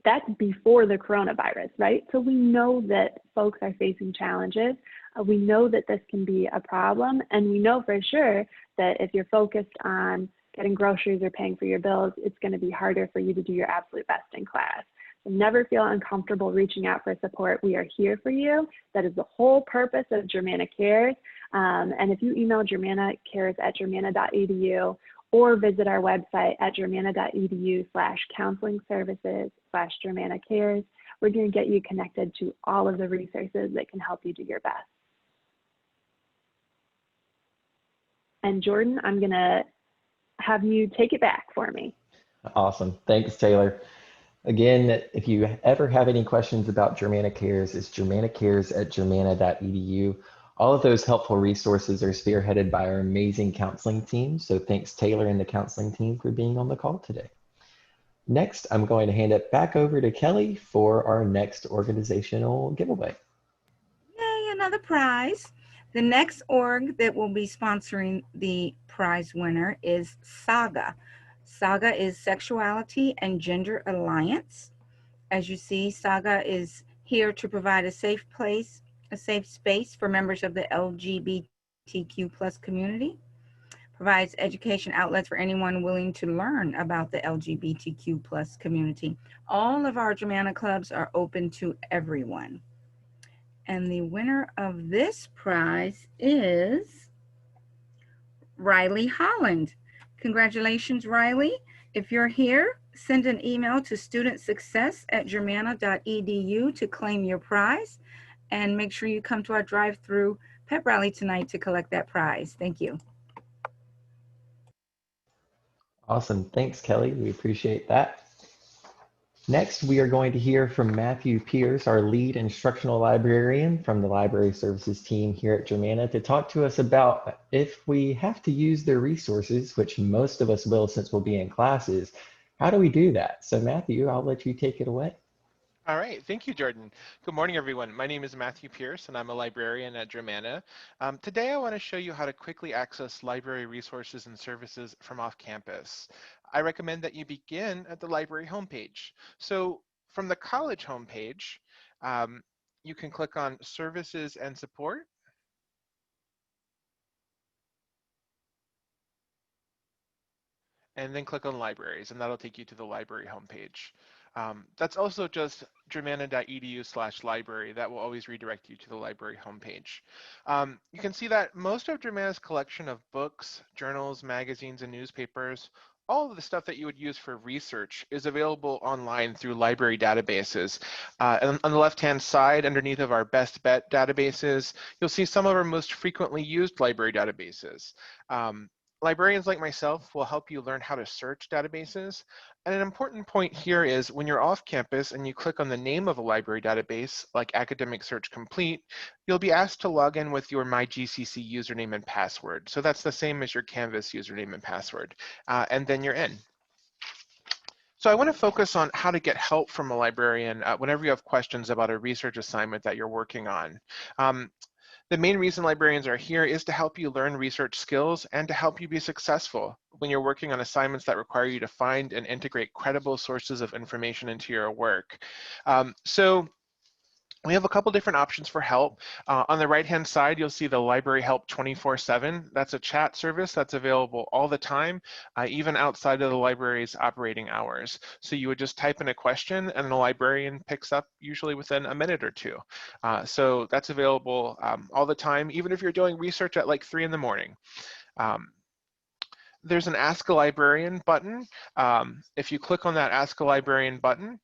That's before the coronavirus, right? So we know that folks are facing challenges. We know that this can be a problem, and we know for sure that if you're focused on getting groceries or paying for your bills, it's going to be harder for you to do your absolute best in class. So never feel uncomfortable reaching out for support. We are here for you. That is the whole purpose of Germanna Cares. And if you email germannacares@germanna.edu or visit our website at germanna.edu/counseling-services/Germanna Cares, we're going to get you connected to all of the resources that can help you do your best. And Jordan, I'm going to have you take it back for me. Awesome. Thanks, Taylor. Again, if you ever have any questions about Germanna Cares, it's germannacares@germanna.edu. All of those helpful resources are spearheaded by our amazing counseling team. So thanks, Taylor and the counseling team, for being on the call today. Next, I'm going to hand it back over to Kelly for our next organizational giveaway. Yay, another prize. The next org that will be sponsoring the prize winner is SAGA. SAGA is Sexuality and Gender Alliance. As you see, SAGA is here to provide a safe place, a safe space for members of the LGBTQ plus community, provides education outlets for anyone willing to learn about the LGBTQ plus community. All of our Germanna clubs are open to everyone. And the winner of this prize is Riley Holland. Congratulations, Riley. If you're here, send an email to studentsuccess@germanna.edu to claim your prize, and make sure you come to our drive-through pep rally tonight to collect that prize. Thank you. Awesome. Thanks, Kelly. We appreciate that. Next, we are going to hear from Matthew Pierce, our lead instructional librarian from the library services team here at Germanna, to talk to us about if we have to use their resources, which most of us will since we'll be in classes, how do we do that? So Matthew, I'll let you take it away. All right, thank you, Jordan. Good morning, everyone. My name is Matthew Pierce, and I'm a librarian at Germanna. Today, I want to show you how to quickly access library resources and services from off campus. I recommend that you begin at the library homepage. So from the college homepage, you can click on Services and Support. And then click on Libraries, and that'll take you to the library homepage. That's also just germanna.edu/library. That will always redirect you to the library homepage. You can see that most of Germanna's collection of books, journals, magazines, and newspapers, all of the stuff that you would use for research, is available online through library databases. And on the left-hand side, underneath of our best bet databases, you'll see some of our most frequently used library databases. Librarians like myself will help you learn how to search databases. And an important point here is when you're off campus and you click on the name of a library database, like Academic Search Complete, you'll be asked to log in with your MyGCC username and password. So that's the same as your Canvas username and password. And then you're in. So I want to focus on how to get help from a librarian whenever you have questions about a research assignment that you're working on. The main reason librarians are here is to help you learn research skills and to help you be successful when you're working on assignments that require you to find and integrate credible sources of information into your work. So we have a couple different options for help. On the right-hand side, you'll see the Library Help 24/7. That's a chat service that's available all the time, even outside of the library's operating hours. So you would just type in a question and the librarian picks up usually within a minute or two. So that's available all the time, even if you're doing research at like 3 in the morning. There's an Ask a Librarian button. If you click on that Ask a Librarian button,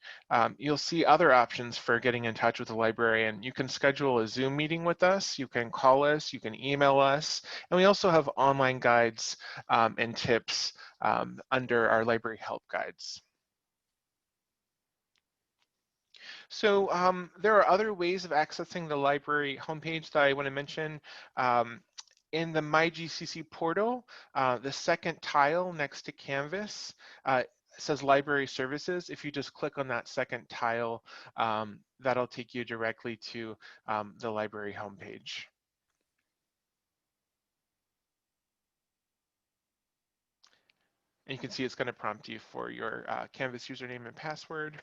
you'll see other options for getting in touch with a librarian. You can schedule a Zoom meeting with us, you can call us, you can email us, and we also have online guides and tips under our library help guides. So there are other ways of accessing the library homepage that I want to mention. In the MyGCC portal, the second tile next to Canvas says Library Services. If you just click on that second tile, that'll take you directly to the library homepage. And you can see it's going to prompt you for your Canvas username and password.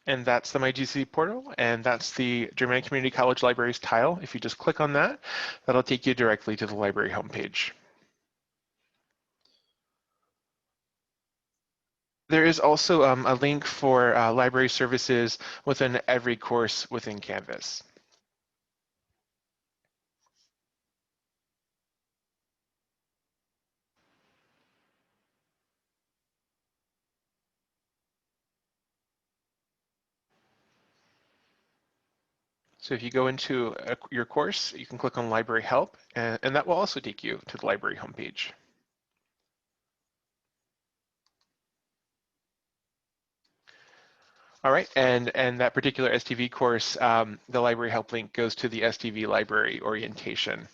And that's the MyGCC portal, and that's the Germanna Community College Libraries tile. If you just click on that, that'll take you directly to the library homepage. There is also a link for library services within every course within Canvas. So if you go into your course, you can click on Library Help, and that will also take you to the library homepage. All right, and that particular STV course, the library help link goes to the STV library orientation.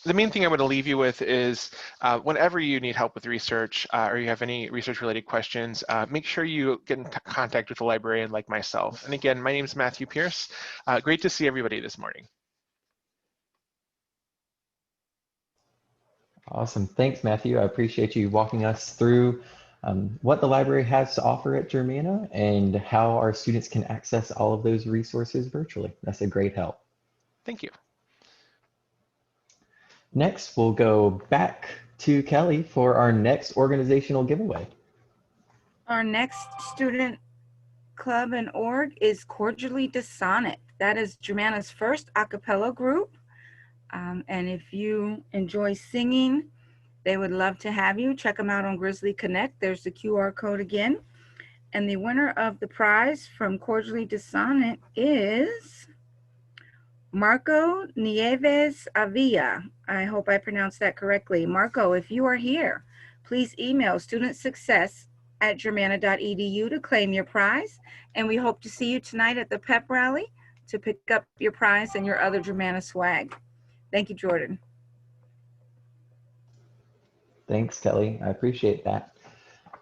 The main thing I want to leave you with is whenever you need help with research or you have any research related questions, make sure you get in contact with a librarian like myself. And again, my name is Matthew Pierce. Great to see everybody this morning. Awesome. Thanks, Matthew. I appreciate you walking us through what the library has to offer at Germanna and how our students can access all of those resources virtually. That's a great help. Thank you. Next, we'll go back to Kelly for our next organizational giveaway. Our next student club and org is Cordially Dissonant. That is Germanna's first a cappella group. And if you enjoy singing, they would love to have you. Check them out on Grizzly Connect. There's the QR code again. And the winner of the prize from Cordially Dissonant is Marco Nieves Avila. I hope I pronounced that correctly. Marco, if you are here, please email studentsuccess@germanna.edu to claim your prize. And we hope to see you tonight at the pep rally to pick up your prize and your other Germanna swag. Thank you, Jordan. Thanks, Kelly. I appreciate that.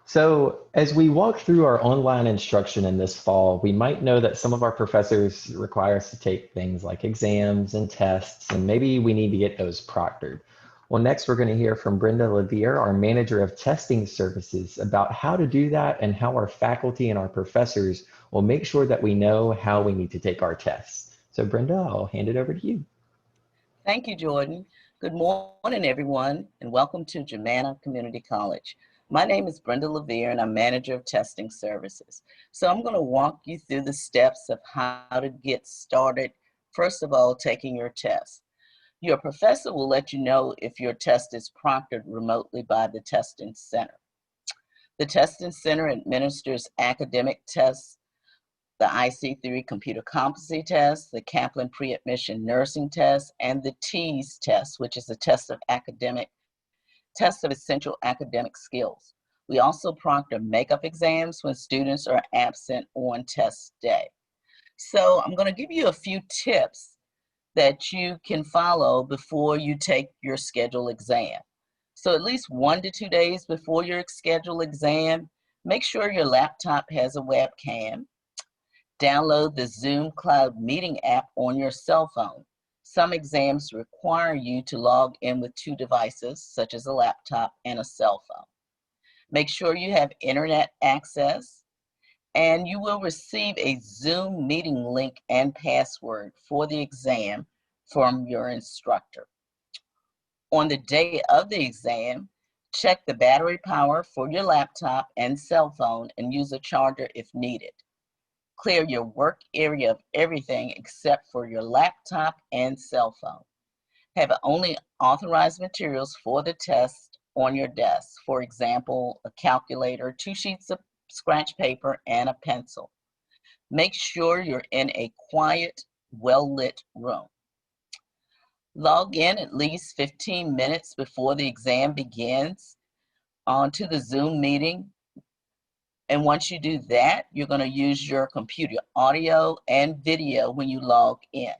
So as we walk through our online instruction in this fall, we might know that some of our professors require us to take things like exams and tests, and maybe we need to get those proctored. Well, next we're going to hear from Brenda Levier, our manager of testing services, about how to do that and how our faculty and our professors will make sure that we know how we need to take our tests. So Brenda, I'll hand it over to you. Thank you, Jordan. Good morning, everyone, and welcome to Germanna Community College. My name is Brenda Levier, and I'm manager of testing services. So I'm going to walk you through the steps of how to get started, first of all, taking your test. Your professor will let you know if your test is proctored remotely by the testing center. The testing center administers academic tests, the IC3 computer competency test, the Kaplan pre-admission nursing test, and the TEAS test, which is a test of essential academic skills. We also proctor makeup exams when students are absent on test day. So I'm going to give you a few tips that you can follow before you take your scheduled exam. So at least 1 to 2 days before your scheduled exam, Make sure your laptop has a webcam. Download the Zoom Cloud Meeting app on your cell phone. Some exams require you to log in with 2 devices, such as a laptop and a cell phone. Make sure you have internet access, and you will receive a Zoom meeting link and password for the exam from your instructor. On the day of the exam, check the battery power for your laptop and cell phone and use a charger if needed. Clear your work area of everything except for your laptop and cell phone. Have only authorized materials for the test on your desk. For example, a calculator, 2 sheets of scratch paper, and a pencil. Make sure you're in a quiet, well-lit room. Log in at least 15 minutes before the exam begins onto the Zoom meeting. And once you do that, you're going to use your computer audio and video when you log in.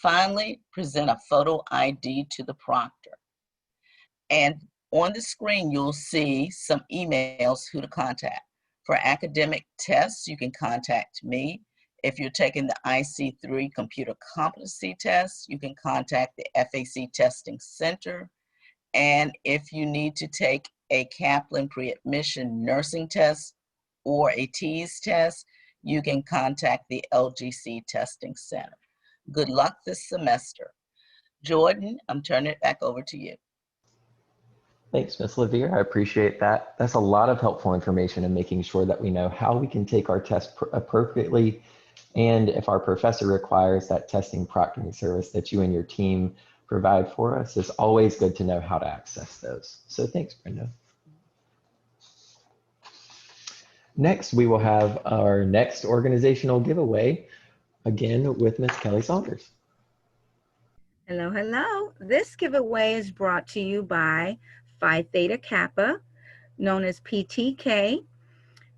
Finally, present a photo ID to the proctor. And on the screen, you'll see some emails who to contact. For academic tests, you can contact me. If you're taking the IC3 computer competency test, you can contact the FAC Testing Center. And if you need to take a Kaplan pre-admission nursing test or a TEAS test, you can contact the LGC Testing Center. Good luck this semester. Jordan, I'm turning it back over to you. Thanks, Ms. Levere. I appreciate that. That's a lot of helpful information in making sure that we know how we can take our test appropriately, and if our professor requires that testing proctoring service that you and your team provide for us, it's always good to know how to access those. So thanks, Brenda. Next, we will have our next organizational giveaway, again with Ms. Kelly Saunders. Hello, hello. This giveaway is brought to you by Phi Theta Kappa, known as PTK.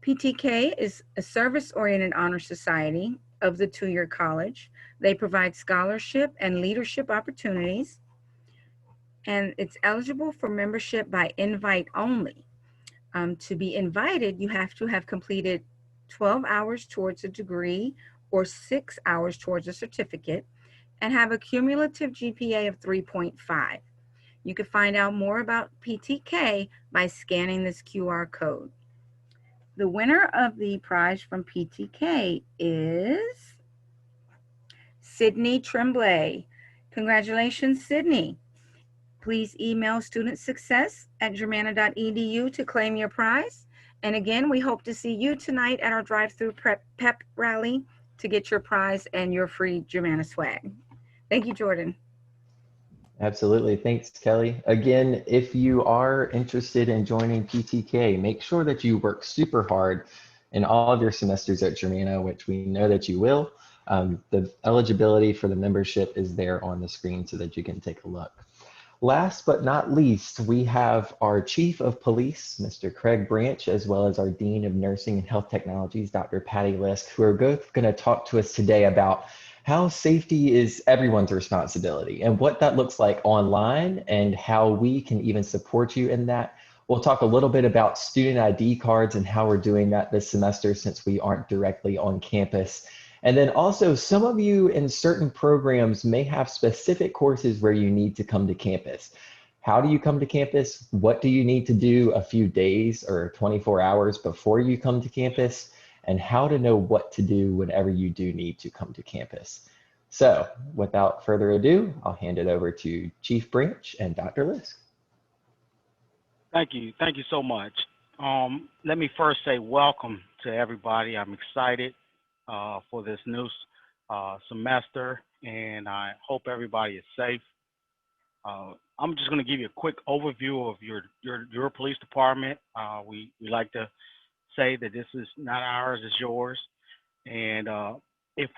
PTK is a service-oriented honor society of the 2-year college. They provide scholarship and leadership opportunities, and it's eligible for membership by invite only. To be invited, you have to have completed 12 hours towards a degree or 6 hours towards a certificate and have a cumulative GPA of 3.5. You can find out more about PTK by scanning this QR code. The winner of the prize from PTK is Sydney Tremblay. Congratulations, Sydney. Please email studentsuccess@germanna.edu to claim your prize. And again, we hope to see you tonight at our drive-through pep rally to get your prize and your free Germanna swag. Thank you, Jordan. Absolutely. Thanks, Kelly. Again, if you are interested in joining PTK, make sure that you work super hard in all of your semesters at Germanna, which we know that you will. The eligibility for the membership is there on the screen so that you can take a look. Last but not least, we have our Chief of Police, Mr. Craig Branch, as well as our Dean of Nursing and Health Technologies, Dr. Patty Lisk, who are both going to talk to us today about how safety is everyone's responsibility and what that looks like online and how we can even support you in that. We'll talk a little bit about student ID cards and how we're doing that this semester since we aren't directly on campus. And then also, some of you in certain programs may have specific courses where you need to come to campus. How do you come to campus? What do you need to do a few days or 24 hours before you come to campus? And how to know what to do whenever you do need to come to campus. So without further ado, I'll hand it over to Chief Branch and Dr. Lisk. Thank you so much. Let me first say welcome to everybody. I'm excited for this new semester, and I hope everybody is safe. I'm just going to give you a quick overview of your police department. We like to say that this is not ours, it's yours. And if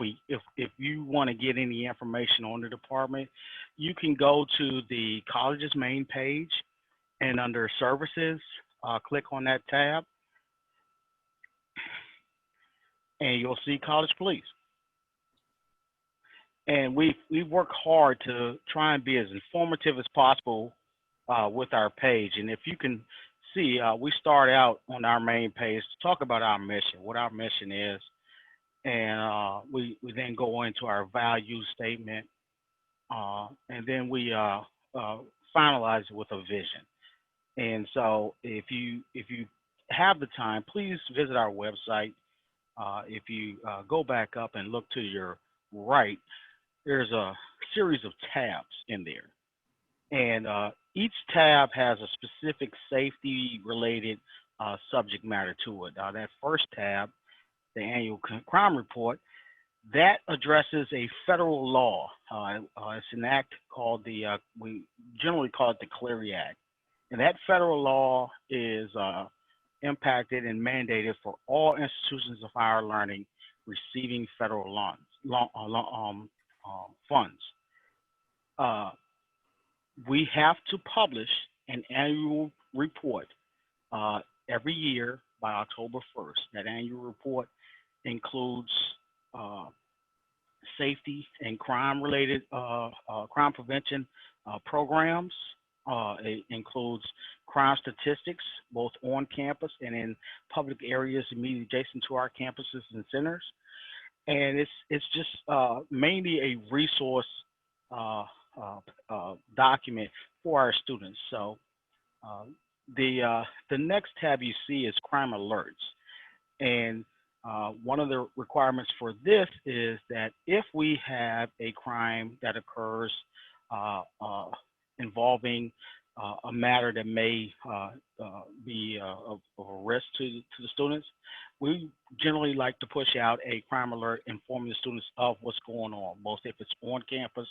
you want to get any information on the department, you can go to the college's main page and under services, click on that tab, and you'll see college police. And we work hard to try and be as informative as possible with our page. And if you can see, we start out on our main page to talk about our mission, what our mission is, and we then go into our value statement, and then we finalize it with a vision. And so, if you have the time, please visit our website. If you go back up and look to your right, there's a series of tabs in there. And each tab has a specific safety related subject matter to it. That first tab, the annual crime report, that addresses a federal law. It's an act called we generally call it the Clery Act. And that federal law is impacted and mandated for all institutions of higher learning receiving federal funds. We have to publish an annual report every year by October 1st. That annual report includes safety and crime-related crime prevention programs. It includes crime statistics, both on campus and in public areas immediately adjacent to our campuses and centers. And it's just mainly a resource document for our students. So the next tab you see is crime alerts, and one of the requirements for this is that if we have a crime that occurs involving a matter that may be of a risk to the students, we generally like to push out a crime alert informing the students of what's going on, both if it's on campus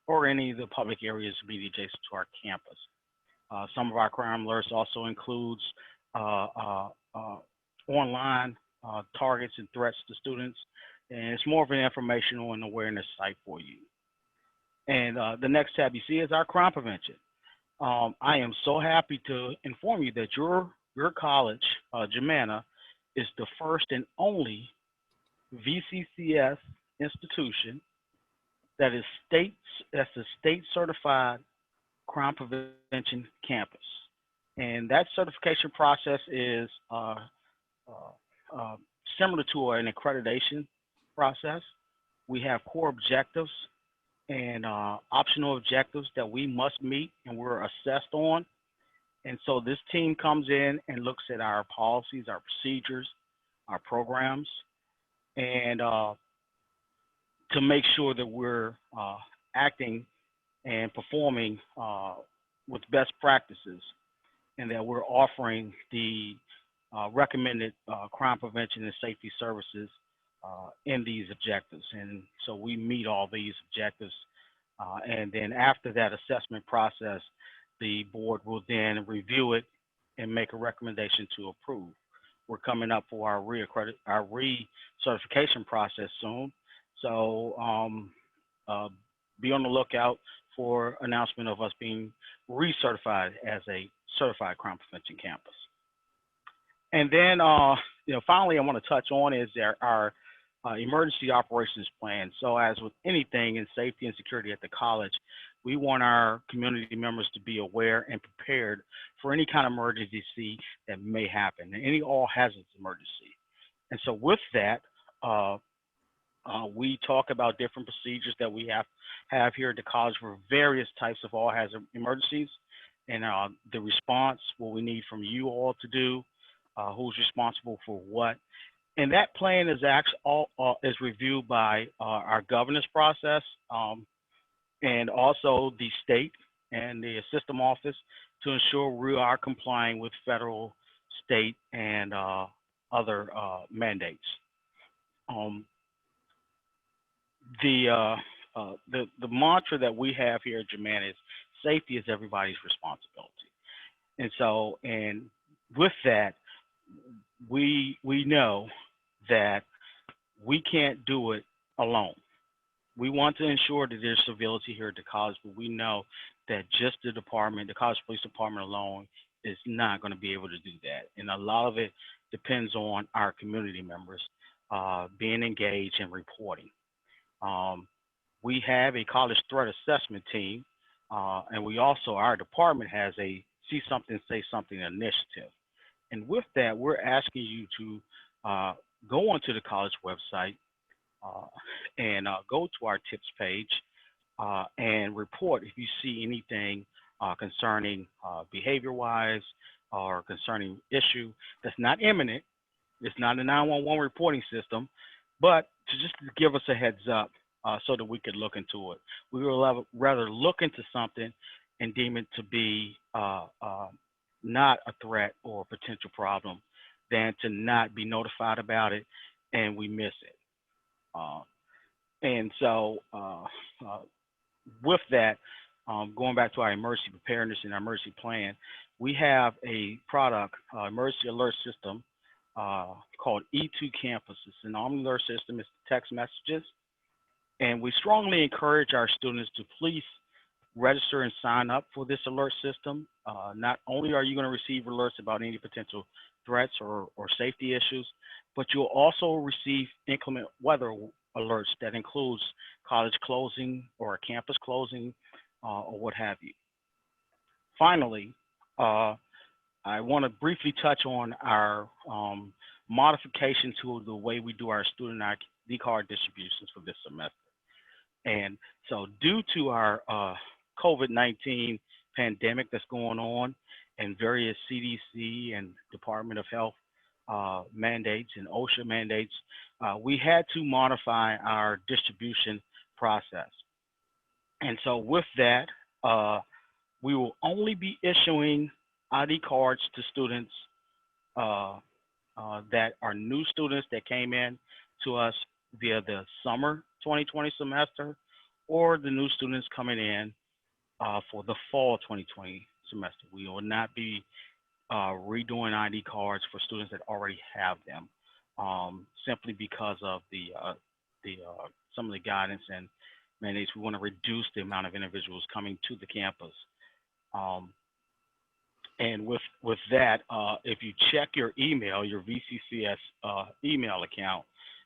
or any of the public areas immediately adjacent to our campus. Some of our crime alerts also includes online targets and threats to students, and it's more of an informational and awareness site for you. And the next tab you see is our crime prevention. I am so happy to inform you that your college, GERMANNA, is the first and only VCCS institution that is that's a state certified crime prevention campus. And that certification process is similar to an accreditation process. We have core objectives and optional objectives that we must meet and we're assessed on. And so this team comes in and looks at our policies, our procedures, our programs, and to make sure that we're acting and performing with best practices, and that we're offering the recommended crime prevention and safety services in these objectives. And so we meet all these objectives. And then after that assessment process, the board will then review it and make a recommendation to approve. We're coming up for our recertification process soon. So be on the lookout for announcement of us being recertified as a certified crime prevention campus. And then, finally, I want to touch on is our emergency operations plan. So as with anything in safety and security at the college, we want our community members to be aware and prepared for any kind of emergency that may happen, any all hazards emergency. And so with that, we talk about different procedures that we have here at the college for various types of all hazard emergencies, and the response, what we need from you all to do, who's responsible for what. And that plan is actually is reviewed by our governance process, and also the state and the system office to ensure we are complying with federal, state, and other mandates. The mantra that we have here at GERMANNA is safety is everybody's responsibility. And so, and with that, we know that we can't do it alone. We want to ensure that there's civility here at the college, but we know that just the college police department alone is not going to be able to do that. And a lot of it depends on our community members being engaged and reporting. We have a college threat assessment team, and we also, our department has a see something, say something initiative. And with that, we're asking you to go onto the college website and go to our tips page and report if you see anything concerning behavior-wise or concerning issue that's not imminent. It's not a 911 reporting system, but to just give us a heads up so that we could look into it. We will rather look into something and deem it to be not a threat or a potential problem than to not be notified about it and we miss it. And so with that, going back to our emergency preparedness and our emergency plan, we have a product, emergency alert system called E2 Campus. It's an online alert system. It's text messages. And we strongly encourage our students to please register and sign up for this alert system. Not only are you going to receive alerts about any potential threats or safety issues, but you'll also receive inclement weather alerts that includes college closing or a campus closing or what have you. Finally, I want to briefly touch on our modification to the way we do our student ID card distributions for this semester. And so due to our COVID-19 pandemic that's going on and various CDC and Department of Health mandates and OSHA mandates, we had to modify our distribution process. And so with that, we will only be issuing ID cards to students that are new students that came in to us via the summer 2020 semester or the new students coming in for the fall 2020 semester. We will not be redoing ID cards for students that already have them, simply because of some of the guidance and mandates. We want to reduce the amount of individuals coming to the campus. And with that, if you check your email, your VCCS email account,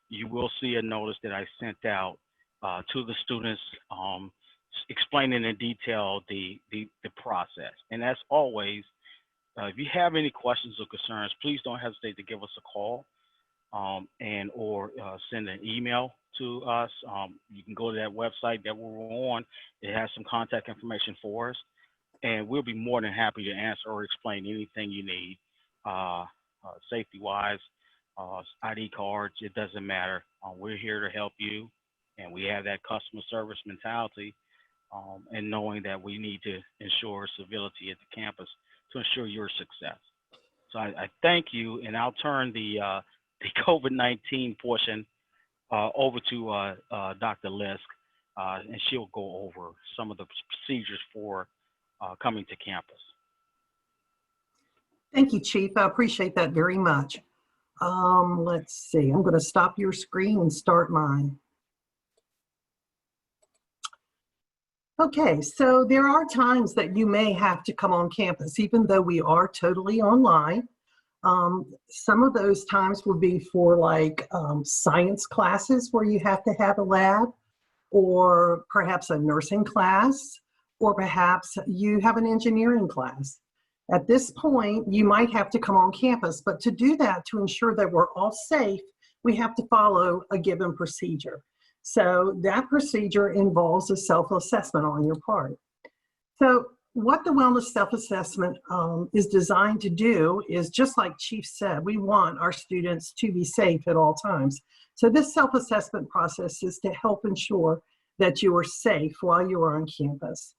you will see a notice that I sent out to the students explaining in detail the process. And as always, if you have any questions or concerns, please don't hesitate to give us a call or send an email to us. You can go to that website that we're on. It has some contact information for us. And we'll be more than happy to answer or explain anything you need, safety-wise, ID cards, it doesn't matter. We're here to help you, and we have that customer service mentality and knowing that we need to ensure civility at the campus to ensure your success. So I thank you, and I'll turn the COVID-19 portion over to Dr. Lisk, and she'll go over some of the procedures for coming to campus. Thank you, Chief. I appreciate that very much. Let's see, I'm going to stop your screen and start mine. Okay, so there are times that you may have to come on campus, even though we are totally online. Some of those times would be for like science classes where you have to have a lab, or perhaps a nursing class, or perhaps you have an engineering class. At this point, you might have to come on campus, but to do that, to ensure that we're all safe, we have to follow a given procedure. So that procedure involves a self-assessment on your part. So what the wellness self-assessment is designed to do is, just like Chief said, we want our students to be safe at all times. So this self-assessment process is to help ensure that you are safe while you are on campus.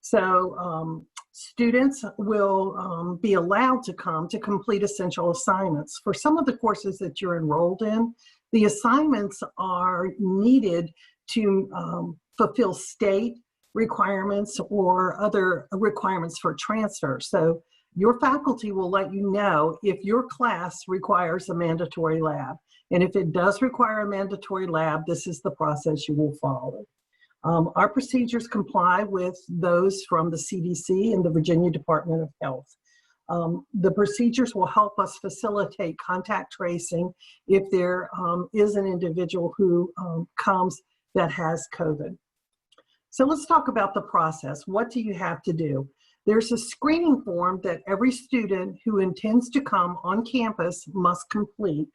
So students will be allowed to come to complete essential assignments. For some of the courses that you're enrolled in, the assignments are needed to fulfill state requirements or other requirements for transfer. So your faculty will let you know if your class requires a mandatory lab. And if it does require a mandatory lab, this is the process you will follow. Our procedures comply with those from the CDC and the Virginia Department of Health. The procedures will help us facilitate contact tracing if there is an individual who comes that has COVID. So let's talk about the process. What do you have to do? There's a screening form that every student who intends to come on campus must complete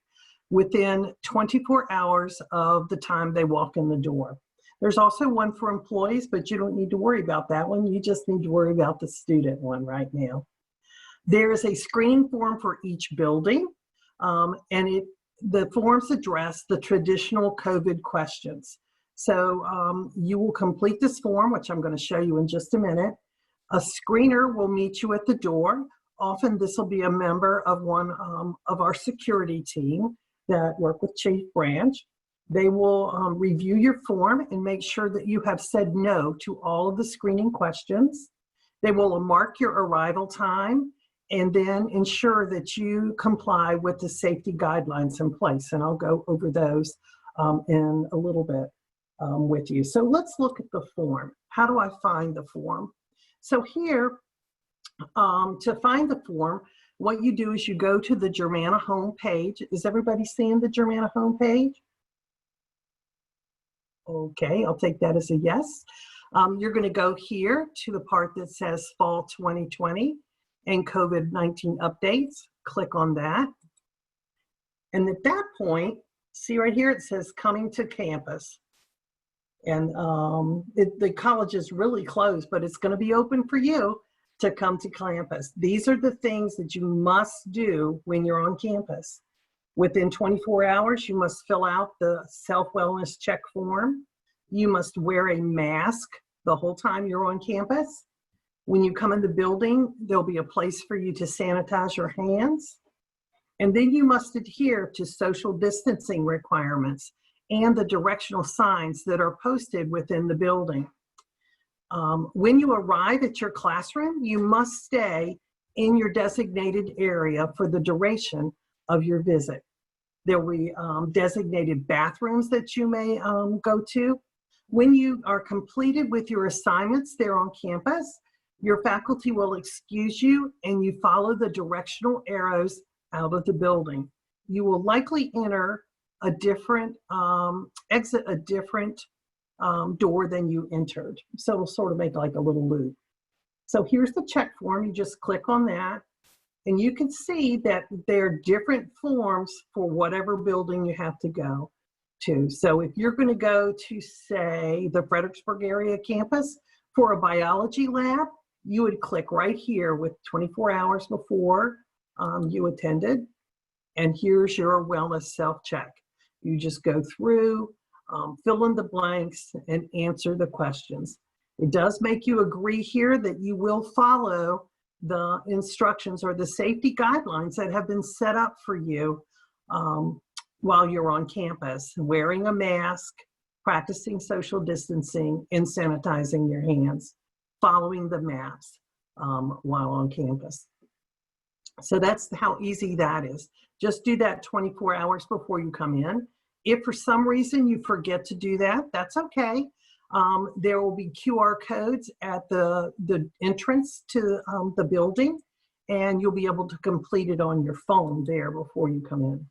within 24 hours of the time they walk in the door. There's also one for employees, but you don't need to worry about that one. You just need to worry about the student one right now. There is a screening form for each building, and the forms address the traditional COVID questions. So you will complete this form, which I'm going to show you in just a minute. A screener will meet you at the door. Often this will be a member of one of our security team that work with Chief Branch. They will review your form and make sure that you have said no to all of the screening questions. They will mark your arrival time and then ensure that you comply with the safety guidelines in place. And I'll go over those in a little bit with you. So let's look at the form. How do I find the form? So here, to find the form, what you do is you go to the Germanna homepage. Is everybody seeing the Germanna homepage? Okay, I'll take that as a yes. You're going to go here to the part that says Fall 2020 and COVID-19 updates. Click on that. And at that point, see right here, it says coming to campus. And the college is really closed, but it's going to be open for you to come to campus. These are the things that you must do when you're on campus. Within 24 hours, you must fill out the self-wellness check form. You must wear a mask the whole time you're on campus. When you come in the building, there'll be a place for you to sanitize your hands. And then you must adhere to social distancing requirements and the directional signs that are posted within the building. When you arrive at your classroom, you must stay in your designated area for the duration of your visit. There will be designated bathrooms that you may go to. When you are completed with your assignments there on campus, your faculty will excuse you and you follow the directional arrows out of the building. You will likely enter a different, exit a different door than you entered. So it'll sort of make like a little loop. So here's the check form. You just click on that. And you can see that there are different forms for whatever building you have to go to. So if you're going to go to, say, the Fredericksburg area campus for a biology lab, you would click right here with 24 hours before you attended. And here's your wellness self-check. You just go through, fill in the blanks, and answer the questions. It does make you agree here that you will follow the instructions or the safety guidelines that have been set up for you while you're on campus, wearing a mask, practicing social distancing, and sanitizing your hands, following the maps while on campus. So that's how easy that is. Just do that 24 hours before you come in. If for some reason you forget to do that, that's okay. There will be QR codes at the entrance to the building, and you'll be able to complete it on your phone there before you come in.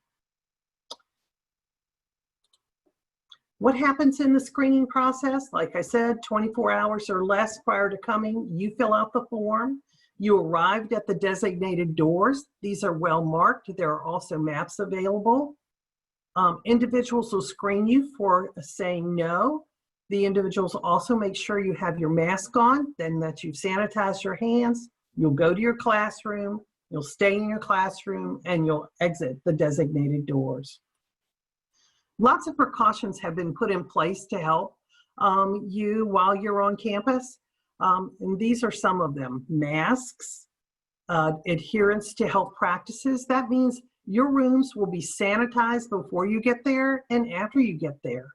What happens in the screening process? Like I said, 24 hours or less prior to coming, you fill out the form. You arrived at the designated doors. These are well marked. There are also maps available. Individuals will screen you for saying no. The individuals also make sure you have your mask on, then that you've sanitized your hands. You'll go to your classroom, you'll stay in your classroom, and you'll exit the designated doors. Lots of precautions have been put in place to help you while you're on campus. And these are some of them. Masks, adherence to health practices. That means your rooms will be sanitized before you get there and after you get there.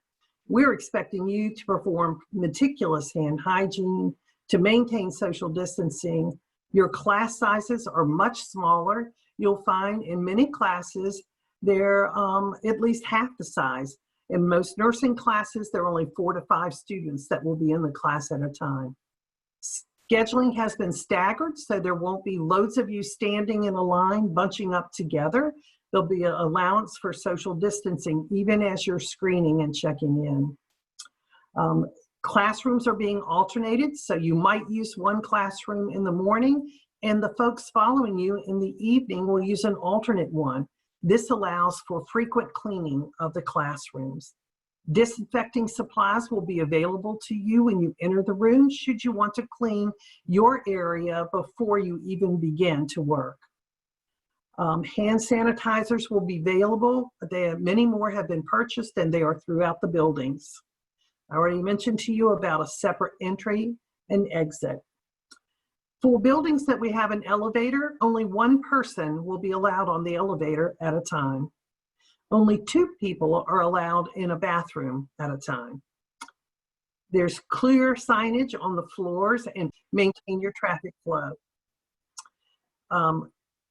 We're expecting you to perform meticulous hand hygiene, to maintain social distancing. Your class sizes are much smaller. You'll find in many classes, they're at least half the size. In most nursing classes, there are only 4 to 5 students that will be in the class at a time. Scheduling has been staggered, so there won't be loads of you standing in a line, bunching up together. There'll be an allowance for social distancing, even as you're screening and checking in. Classrooms are being alternated, so you might use one classroom in the morning and the folks following you in the evening will use an alternate one. This allows for frequent cleaning of the classrooms. Disinfecting supplies will be available to you when you enter the room should you want to clean your area before you even begin to work. Hand sanitizers will be available. Many more have been purchased and they are throughout the buildings. I already mentioned to you about a separate entry and exit. For buildings that we have an elevator, only one person will be allowed on the elevator at a time. Only 2 people are allowed in a bathroom at a time. There's clear signage on the floors and maintain your traffic flow.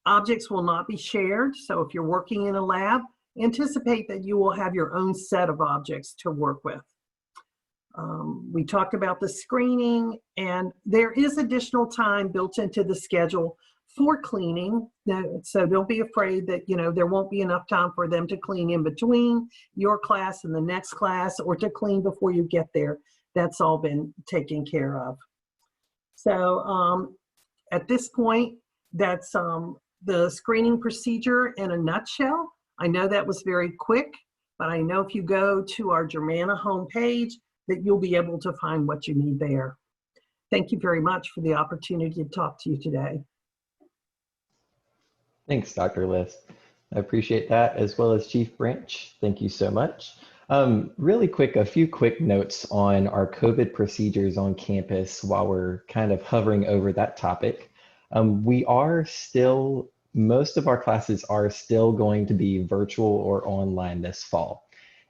Objects will not be shared, so if you're working in a lab, anticipate that you will have your own set of objects to work with. We talked about the screening, and there is additional time built into the schedule for cleaning. So don't be afraid that there won't be enough time for them to clean in between your class and the next class, or to clean before you get there. That's all been taken care of. So at this point, that's the screening procedure in a nutshell. I know that was very quick, but I know if you go to our Germanna homepage, that you'll be able to find what you need there. Thank you very much for the opportunity to talk to you today. Thanks, Dr. List. I appreciate that, as well as Chief Branch. Thank you so much. Really quick, a few quick notes on our COVID procedures on campus while we're kind of hovering over that topic. Most of our classes are still going to be virtual or online this fall.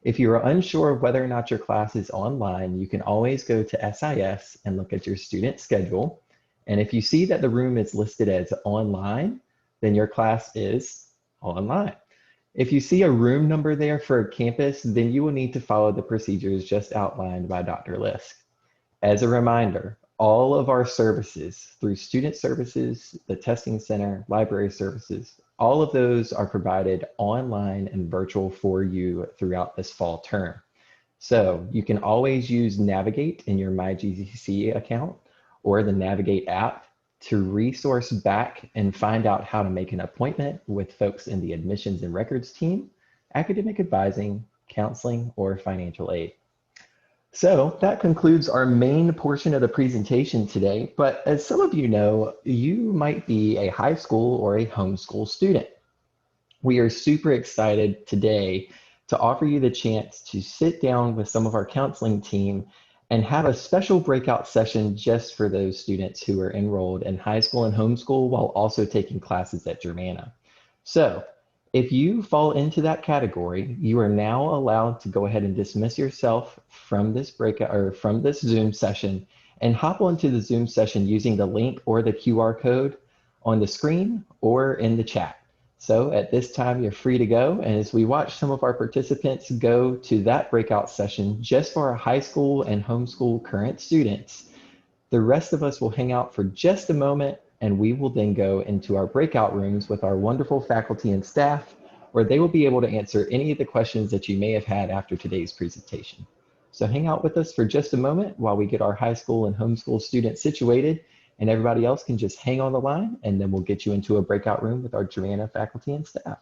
If you are unsure of whether or not your class is online, you can always go to SIS and look at your student schedule. And if you see that the room is listed as online, then your class is online. If you see a room number there for a campus, then you will need to follow the procedures just outlined by Dr. Lisk. As a reminder, all of our services through student services, the testing center, library services, all of those are provided online and virtual for you throughout this fall term. So you can always use Navigate in your MyGCC account or the Navigate app to resource back and find out how to make an appointment with folks in the admissions and records team, academic advising, counseling, or financial aid. So that concludes our main portion of the presentation today. But as some of you know, you might be a high school or a homeschool student. We are super excited today to offer you the chance to sit down with some of our counseling team and have a special breakout session just for those students who are enrolled in high school and homeschool while also taking classes at Germanna. So if you fall into that category, you are now allowed to go ahead and dismiss yourself from this breakout or from this Zoom session and hop onto the Zoom session using the link or the QR code on the screen or in the chat. So at this time, you're free to go. And as we watch some of our participants go to that breakout session just for our high school and homeschool current students, the rest of us will hang out for just a moment, and we will then go into our breakout rooms with our wonderful faculty and staff, where they will be able to answer any of the questions that you may have had after today's presentation. So hang out with us for just a moment while we get our high school and homeschool students situated, and everybody else can just hang on the line, and then we'll get you into a breakout room with our Germanna faculty and staff.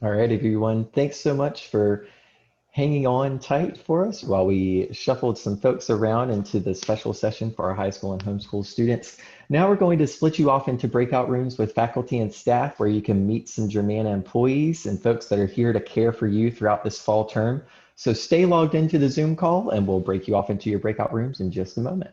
All right, everyone, thanks so much for hanging on tight for us while we shuffled some folks around into the special session for our high school and homeschool students. Now we're going to split you off into breakout rooms with faculty and staff where you can meet some Germanna employees and folks that are here to care for you throughout this fall term. So stay logged into the Zoom call and we'll break you off into your breakout rooms in just a moment.